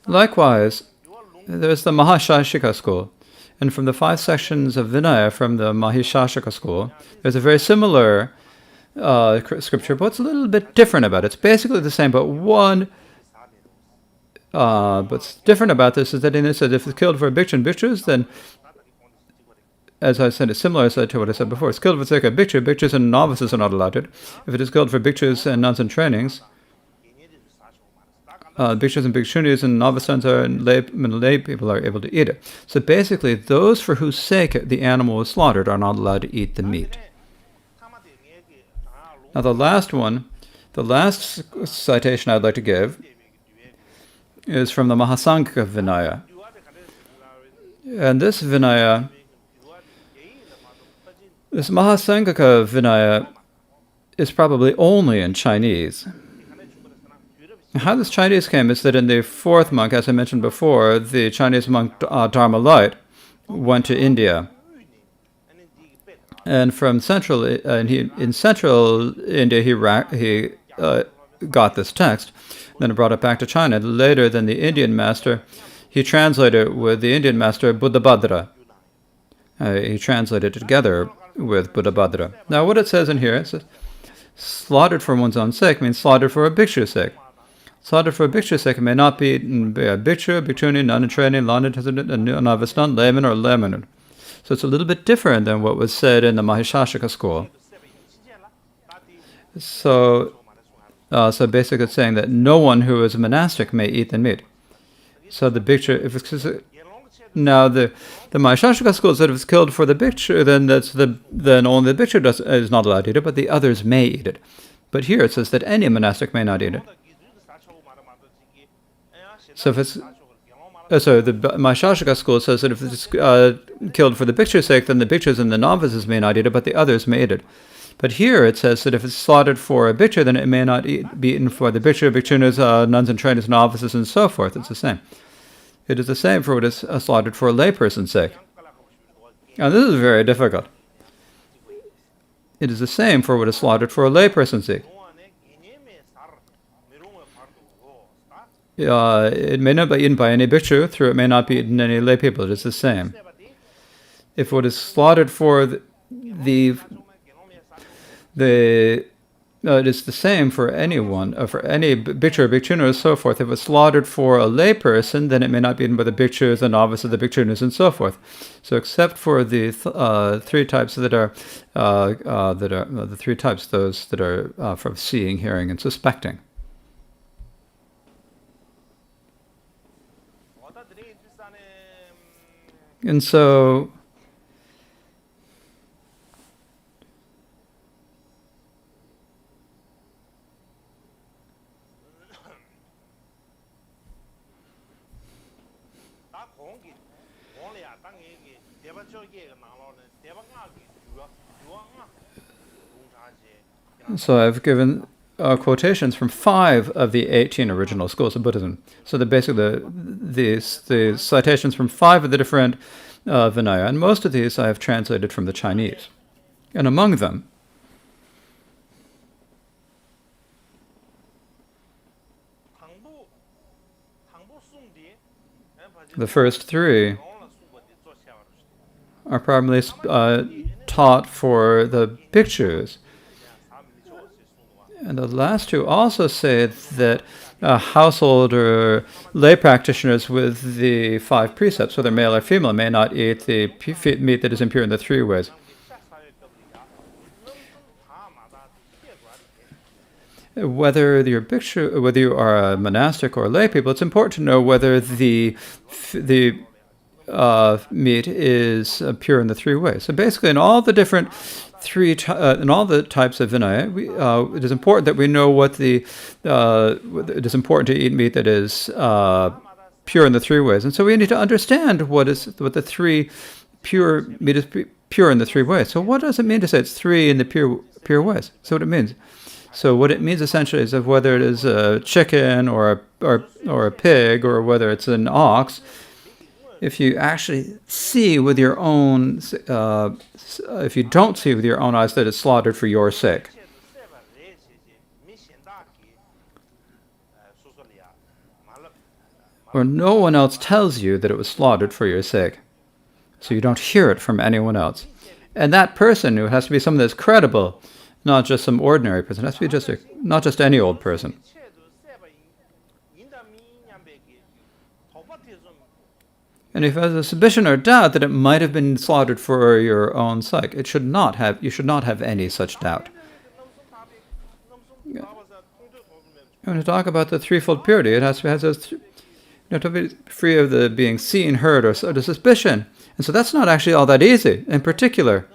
Likewise, there's the Mahasangaka school. And from the 5 sections of Vinaya from the Mahasangaka school, there's a very similar scripture, but it's a little bit different about it. It's basically the same, but what's different about this is that it said if it's killed for bhikshu and bhikshus, then, as I said, it's similar to what I said before. It's killed for the sake of bhikshu. Bhikshus and novices are not allowed to. If it is killed for bhikshus and nuns in trainings, bhikshus and bhikshunis and novices and lay people are able to eat it. So basically, those for whose sake the animal was slaughtered are not allowed to eat the meat. Now the last citation I'd like to give is from the Mahasangaka of Vinaya. And this Mahasangaka of Vinaya is probably only in Chinese. How this Chinese came is that in the fourth monk, as I mentioned before, the Chinese monk Dharma Light went to India. And from central, in central India, he got this text. Then brought it back to China. Later, then the Indian master, he translated it with the Indian master Buddhabhadra. He translated it together with Buddhabhadra. Now, what it says in here, it says, slaughtered for one's own sake means slaughtered for a bhikshu's sake. Slaughtered for a bhikshu's sake may not be eaten by a bhikshu, bhikshuni, non-training, novice, layman, or layman. So it's a little bit different than what was said in the Mahasangaka school. So basically it's saying that no one who is a monastic may eat the meat. So the bhikshu, if it's now the Mahasangaka school said if it's killed for the bhikshu, then only the bhikshu is not allowed to eat it, but the others may eat it. But here it says that any monastic may not eat it. So if it's the Mahasangaka school says that if it's killed for the bhikshu's sake, then the bhikshus and the novices may not eat it, but the others may eat it. But here it says that if it's slaughtered for a bhikshu, then it may not be eaten for the bhikshu, bhikshunis, nuns and trainees, novices, and so forth. It's the same. It is the same for what is slaughtered for a layperson's sake. Now this is very difficult. It is the same for what is slaughtered for a layperson's sake. It may not be eaten by any bhikshu, through it may not be eaten any lay people. It is the same. If what is slaughtered for it is the same for anyone, for any bhikshu or bhikshuni or so forth. If it's slaughtered for a lay person, then it may not be eaten by the bhikshus, the novices, the bhikshunis, and so forth. So, except for the three types that are the three types, those that are from seeing, hearing, and suspecting. And so, I've given quotations from 5 of the 18 original schools of Buddhism. So basically the citations from 5 of the different Vinaya, and most of these I have translated from the Chinese. And among them, the first 3 are primarily taught for the bhikshus. And the last 2 also say that household or lay practitioners with the 5 precepts, whether male or female, may not eat the meat that is impure in the 3 ways. Whether you're bhikshu, whether you are a monastic or a lay people, it's important to know whether the meat is pure in the 3 ways. So basically, in all the different in all the types of Vinaya, it is important that we know what it is important to eat meat that is pure in the 3 ways. And so we need to understand what the 3 pure meat is pure in the 3 ways. So what does it mean to say it's 3 in the pure ways? So what it means. So what it means essentially is whether it is a chicken or a pig or whether it's an ox. If you actually see with your own, if you don't see with your own eyes that it's slaughtered for your sake, or no one else tells you that it was slaughtered for your sake, so you don't hear it from anyone else, and that person who has to be someone that's credible, not just some ordinary person, it has to be not just any old person. And if there's a suspicion or doubt that it might have been slaughtered for your own sake, you should not have any such doubt. When we talk about the threefold purity, it has to be free of the being seen, heard, or the suspicion. And so that's not actually all that easy. In particular,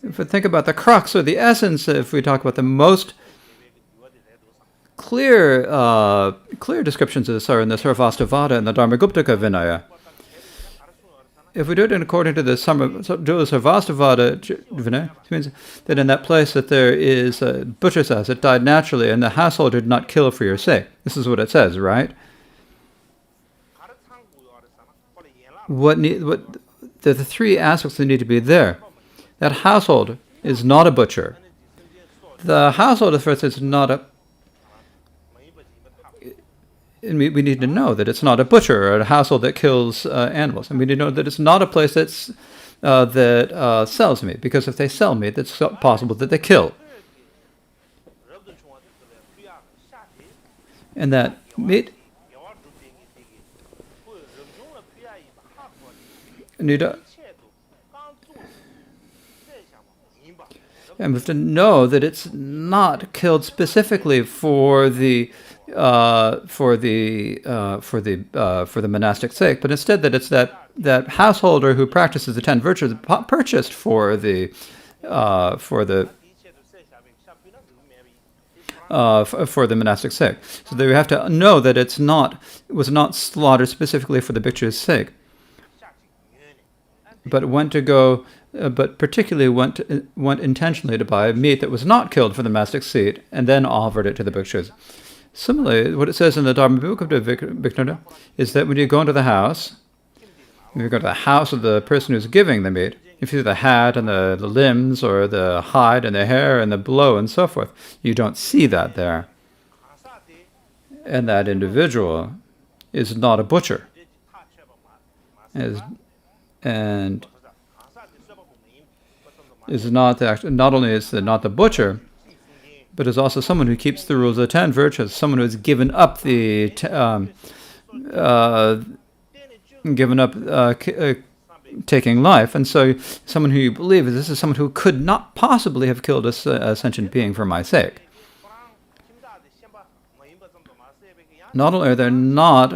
if we think about the crux or the essence, if we talk about the most clear descriptions of this are in the Sarvastivada and the Dharmaguptaka Vinaya. if we do it according to the Sarvastivada Vinaya, it means that in that place that there is a butcher's house that died naturally, and the householder did not kill for your sake. This is what it says, right? The three aspects that need to be there. That household is not a butcher. The household, first, is not a... And we need to know that it's not a butcher or a household that kills animals. And we need to know that it's not a place that sells meat. Because if they sell meat, it's possible that they kill. And that meat... And we have to know that it's not killed specifically for the monastic sake, but instead that it's that householder who practices the 10 virtues purchased for the monastic sake. So that we have to know that it was not slaughtered specifically for the bhikkshu's sake, but particularly went intentionally to buy meat that was not killed for the monastic seat and then offered it to the bhikshus. Similarly, what it says in the Dharma book of the Victor is that when you go into the house, when you go to the house of the person who's giving the meat, if you see the hat and the limbs or the hide and the hair and the blow and so forth, you don't see that there. And that individual is not a butcher. And is not only is not the butcher, but is also someone who keeps the rules of the 10 virtues, someone who has given up taking life, and so someone who you believe this is someone who could not possibly have killed a sentient being for my sake. Not only are they not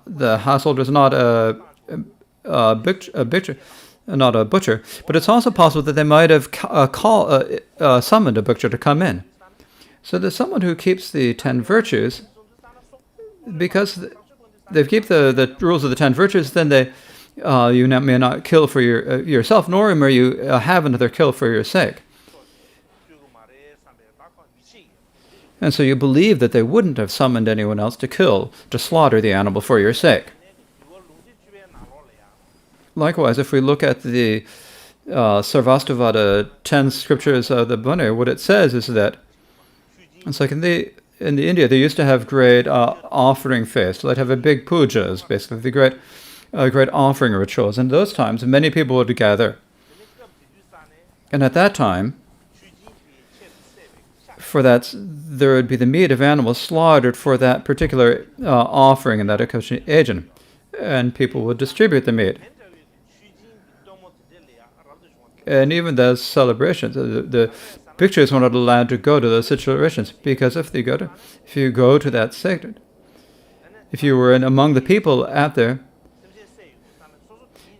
the householder is not a butcher, but it's also possible that they might have summoned a butcher to come in. So there's someone who keeps the 10 virtues, because they keep the rules of the 10 virtues, then you may not kill for yourself, nor may you have another kill for your sake. And so you believe that they wouldn't have summoned anyone else to slaughter the animal for your sake. Likewise, if we look at the Sarvastivada 10 scriptures of the Manaya, what it says is that it's like in the India they used to have great offering feasts. They'd have a big pujas, basically the great offering rituals. In those times, many people would gather, and at that time, for that there would be the meat of animals slaughtered for that particular offering and that occasion, and people would distribute the meat. And even those celebrations, the bhikshus were not allowed to go to those situations, because if you go to that sacred, if you were among the people out there,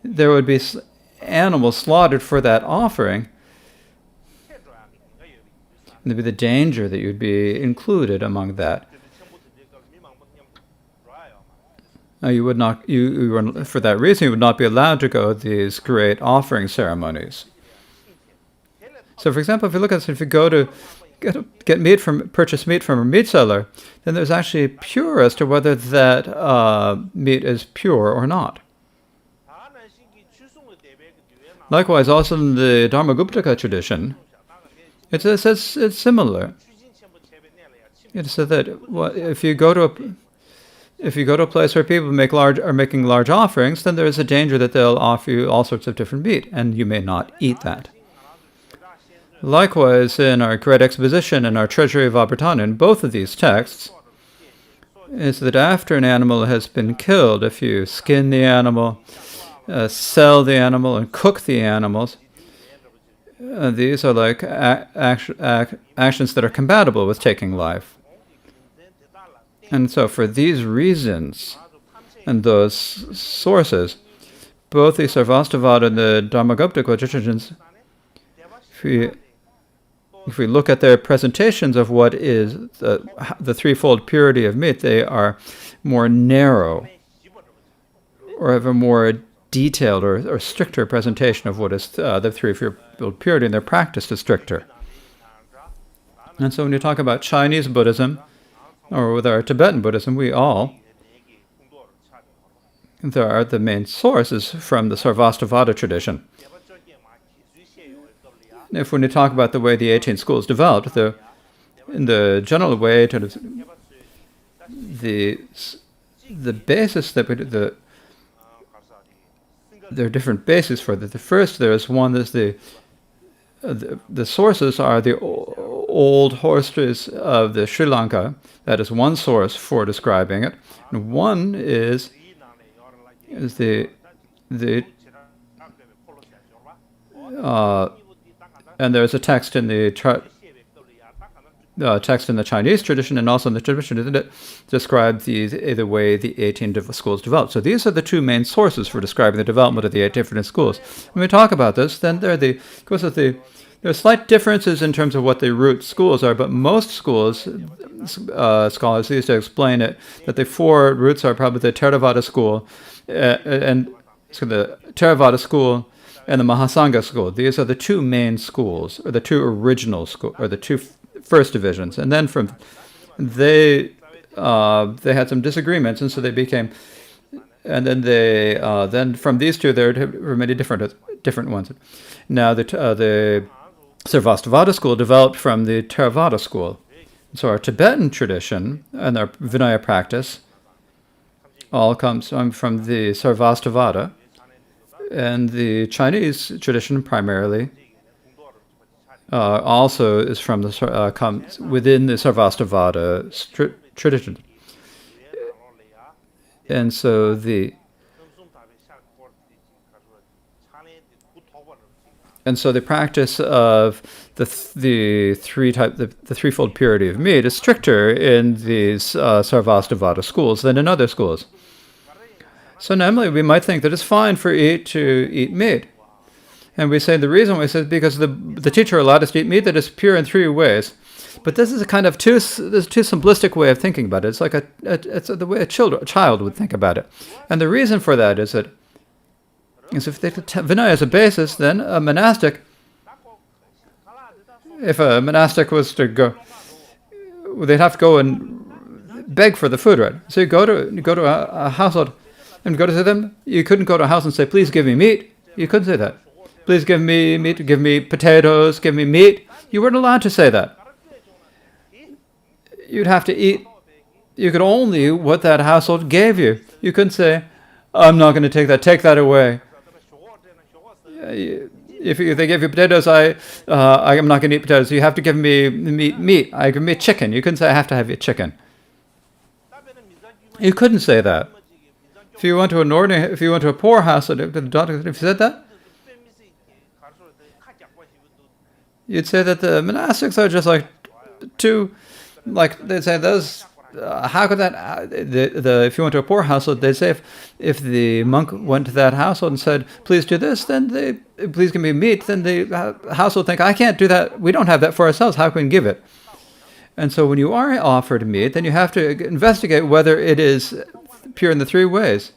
there would be animals slaughtered for that offering, and there'd be the danger that you'd be included among that. You would not. For that reason, you would not be allowed to go to these great offering ceremonies. So, for example, if you look at this, if you go to purchase meat from a meat seller, then there's actually pure as to whether that meat is pure or not. Likewise, also in the Dharma-guptaka tradition, it says it's similar. It says that if you go to a place where people are making large offerings, then there is a danger that they'll offer you all sorts of different meat, and you may not eat that. Likewise, in our Great Exposition and our Treasury of Abhartana, in both of these texts, is that after an animal has been killed, if you skin the animal, sell the animal, and cook the animals, these are like actions that are compatible with taking life. And so for these reasons and those sources, both the Sarvastivada and the Dharma-guptaka traditions, if we look at their presentations of what is the threefold purity of meat, they are more narrow, or have a more detailed or stricter presentation of what is the Threefold Purity, and their practice is stricter. And so when you talk about Chinese Buddhism, or with our Tibetan Buddhism, the main source is from the Sarvastivada tradition. When you talk about the way the 18 schools developed, in the general way, the basis that there are different bases for that. The first, there's one is the sources are the old histories of the Sri Lanka. That is one source for describing it. And one is and there's a text in the Chinese tradition and also in the tradition that describe the way the 18 schools developed. So these are the two main sources for describing the development of the 8 different schools. When we talk about this, then there are slight differences in terms of what the root schools are, but most scholars used to explain it that the 4 roots are probably the Theravada school and the Theravada school and the Mahasangaka school. These are the 2 main schools, or the 2 original schools, or the 2 first divisions. And then they had some disagreements, and so they became. And then then from these 2 there were many different ones. Now the Sarvastivada school developed from the Theravada school. So our Tibetan tradition and our Vinaya practice all comes from the Sarvastivada. And the Chinese tradition primarily also is from comes within the Sarvastivada tradition. And so the practice of the threefold purity of meat is stricter in these Sarvastivada schools than in other schools. So normally we might think that it's fine to eat meat. And we say the reason we say because the teacher allowed us to eat meat that is pure in 3 ways. But this is a kind of too simplistic way of thinking about it. It's like it's the way a child would think about it. And the reason for that is if Vinaya is a basis, then a monastic, if a monastic was to go, they'd have to go and beg for the food, right? So you go to a household and go to them. You couldn't go to a house and say, "Please give me meat." You couldn't say that. "Please give me meat, give me potatoes, give me meat." You weren't allowed to say that. You'd have to eat. You could only what that household gave you. You couldn't say, "I'm not going to take that. Take that away." If they give you potatoes, I'm not going to eat potatoes. You have to give me meat. I give me chicken. You couldn't say, "I have to have your chicken." You couldn't say that. If you went to a poor house, if you said that, you'd say that the monastics are just they'd say those. How could that? If you went to a poor household, they'd say if the monk went to that household and said, "Please do this," then please give me meat. Then the household think, "I can't do that. We don't have that for ourselves. How can we give it?" And so when you are offered meat, then you have to investigate whether it is pure in the 3 ways.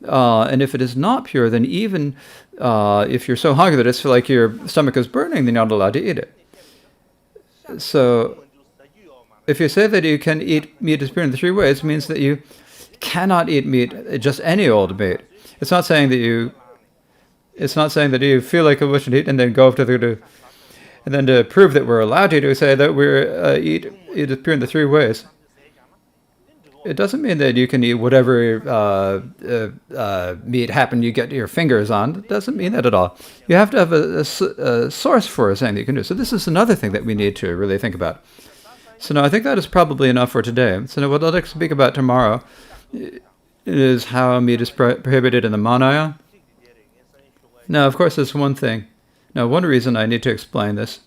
And if it is not pure, then even if you're so hungry that it's like your stomach is burning, then you're not allowed to eat it. So if you say that you can eat meat as pure in the 3 ways, it means that you cannot eat meat, just any old meat. It's not saying that you feel like you wish to eat and then go up to and then to prove that we're allowed to say that we're eat as pure in the 3 ways. It doesn't mean that you can eat whatever meat you get your fingers on. It doesn't mean that at all. You have to have a source for saying that you can do. So this is another thing that we need to really think about. So now I think that is probably enough for today. So now what I'd like to speak about tomorrow is how meat is prohibited in the Manaya. Now, of course, there's one thing. Now, one reason I need to explain this.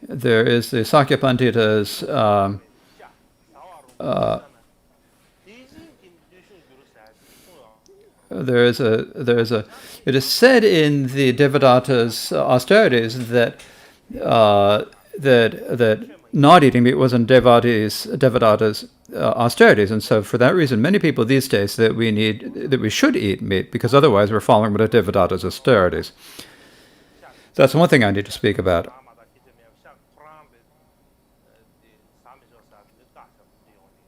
There is the Sakya Pandita's it is said in the Devadatta's austerities that not eating meat was in Devadatta's austerities, and so for that reason, many people these days that we should eat meat because otherwise we're following Devadatta's austerities. That's one thing I need to speak about.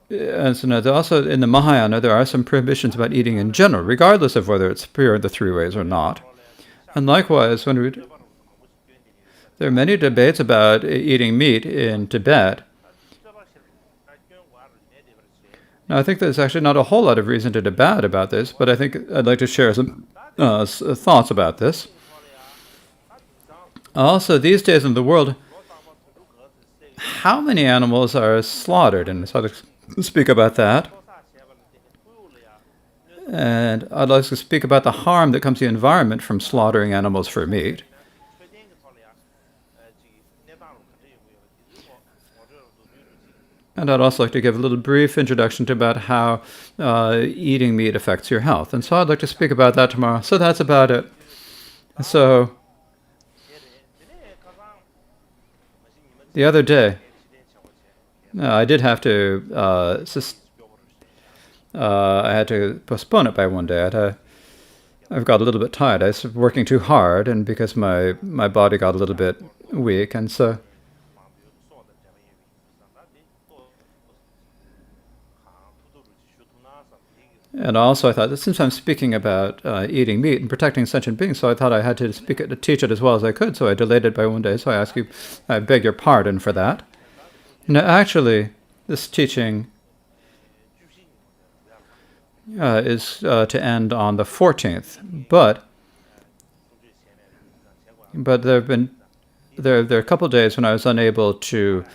And so now also in the Mahayana, there are some prohibitions about eating in general, regardless of whether it's pure in the three ways or not. And likewise, there are many debates about eating meat in Tibet. Now, I think there's actually not a whole lot of reason to debate about this, but I think I'd like to share some thoughts about this. Also, these days in the world, how many animals are slaughtered? And so I'd like to speak about that. And I'd like to speak about the harm that comes to the environment from slaughtering animals for meat. And I'd also like to give a little brief introduction to about how eating meat affects your health. And so I'd like to speak about that tomorrow. So that's about it. So the other day, I did have to I had to postpone it by one day. I've got a little bit tired. I was working too hard, and because my body got a little bit weak, and so. And also, I thought that since I'm speaking about eating meat and protecting sentient beings, so I thought I had to teach it as well as I could. So I delayed it by one day. So I beg your pardon for that. Now, actually, this teaching is to end on the 14th, but there are a couple of days when I was unable to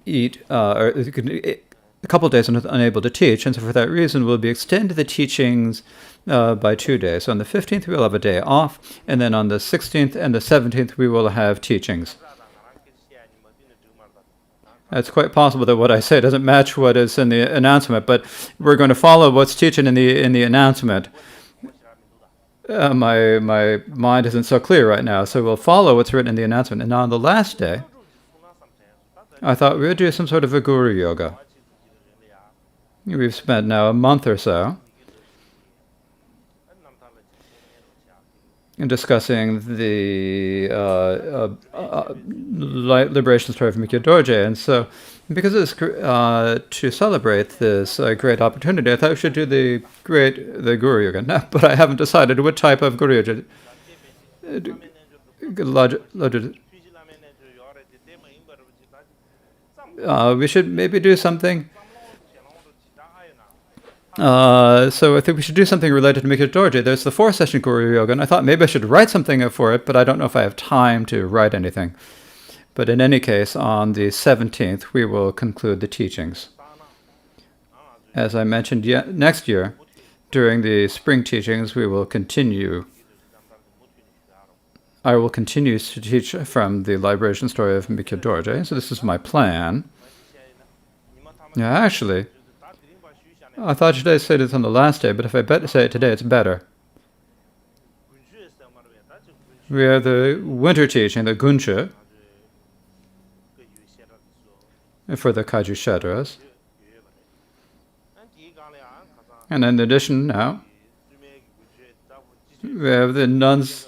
eat, or a couple of days when I was unable to teach, and so for that reason we'll be extending the teachings by 2 days. So on the 15th we'll have a day off, and then on the 16th and the 17th we will have teachings. It's quite possible that what I say doesn't match what is in the announcement, but we're going to follow what's teaching in the announcement. My mind isn't so clear right now, so we'll follow what's written in the announcement. And on the last day, I thought we would do some sort of a guru yoga. We've spent now a month or so in discussing the liberation story of Mikyo Dorje. And so, because it's to celebrate this great opportunity, I thought we should do the Guru Yoga. No, but I haven't decided what type of Guru Yoga. We should maybe do something. So I think we should do something related to Mikyo Dorje. There's the 4-session Guru Yoga, and I thought maybe I should write something for it, but I don't know if I have time to write anything. But in any case, on the 17th, we will conclude the teachings. As I mentioned, next year, during the spring teachings, we will continue. I will continue to teach from the liberation story of Mikyo Dorje. So this is my plan. Yeah, actually, I thought should I say this on the last day, but if I say it today, it's better. We have the winter teaching, the Gunche, for the Kagyu Shedras. And in addition now, we have the nuns.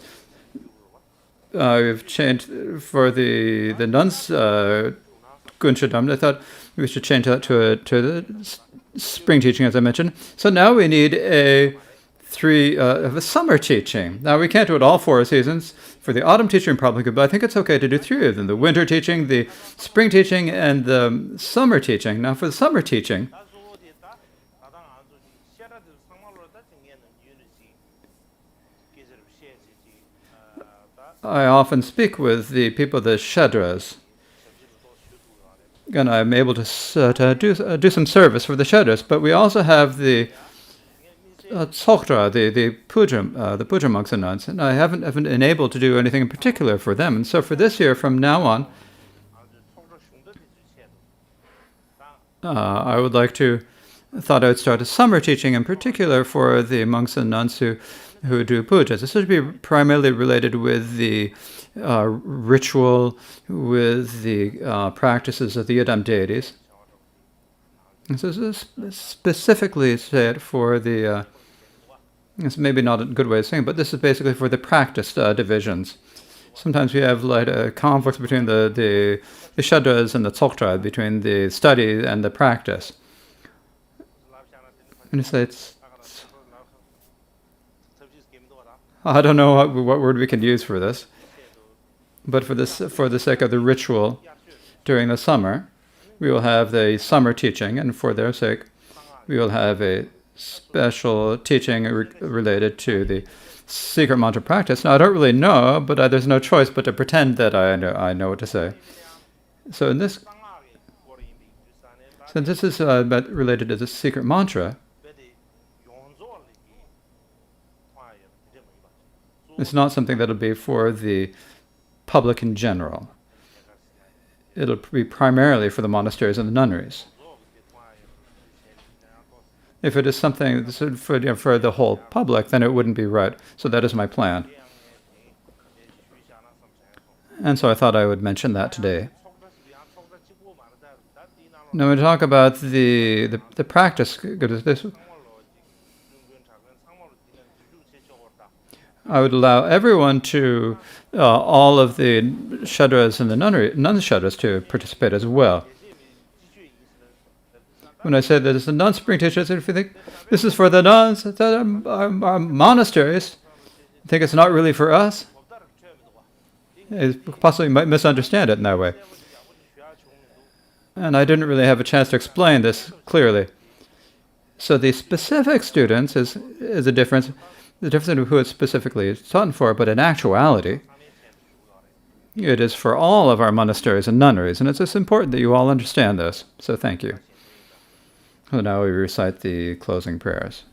We've changed for the nuns Gunche Dhamma. I thought we should change that to the spring teaching, as I mentioned. So now we need a summer teaching. Now we can't do it all 4 seasons. For the autumn teaching, probably good, but I think it's okay to do 3 of them: the winter teaching, the spring teaching, and the summer teaching. Now for the summer teaching, I often speak with the people, the Shedras, and I'm able to do some service for the Shedras. But we also have the Tsoktra, the puja monks and nuns, and I haven't been able to do anything in particular for them. And so for this year, from now on, I thought I would start a summer teaching in particular for the monks and nuns who do pujas. This would be primarily related with the ritual, with the practices of the Yidam deities. And so this is specifically said for the, it's maybe not a good way of saying it, but this is basically for the practice divisions. Sometimes we have like a conflict between the Shudras and the Tsoktra, between the study and the practice. And you say I don't know what word we can use for this, but for the sake of the ritual during the summer, we will have the summer teaching, and for their sake, we will have a special teaching related to the secret mantra practice. Now, I don't really know, but there's no choice but to pretend that I know what to say. So this is related to the secret mantra. It's not something that'll be for the public in general. It'll be primarily for the monasteries and the nunneries. If it is something for the whole public, then it wouldn't be right. So that is my plan. And so I thought I would mention that today. Now we talk about the practice. I would allow everyone to, all of the Shudras and the non-Shudras to participate as well. When I say that it's the non-spring teachers, if you think this is for the nuns, our monasteries, I think it's not really for us. You possibly might misunderstand it in that way. And I didn't really have a chance to explain this clearly. So the specific students is a difference. The difference in who it's specifically taught for, but in actuality, it is for all of our monasteries and nunneries, and it's just important that you all understand this. So thank you. So now we recite the closing prayers.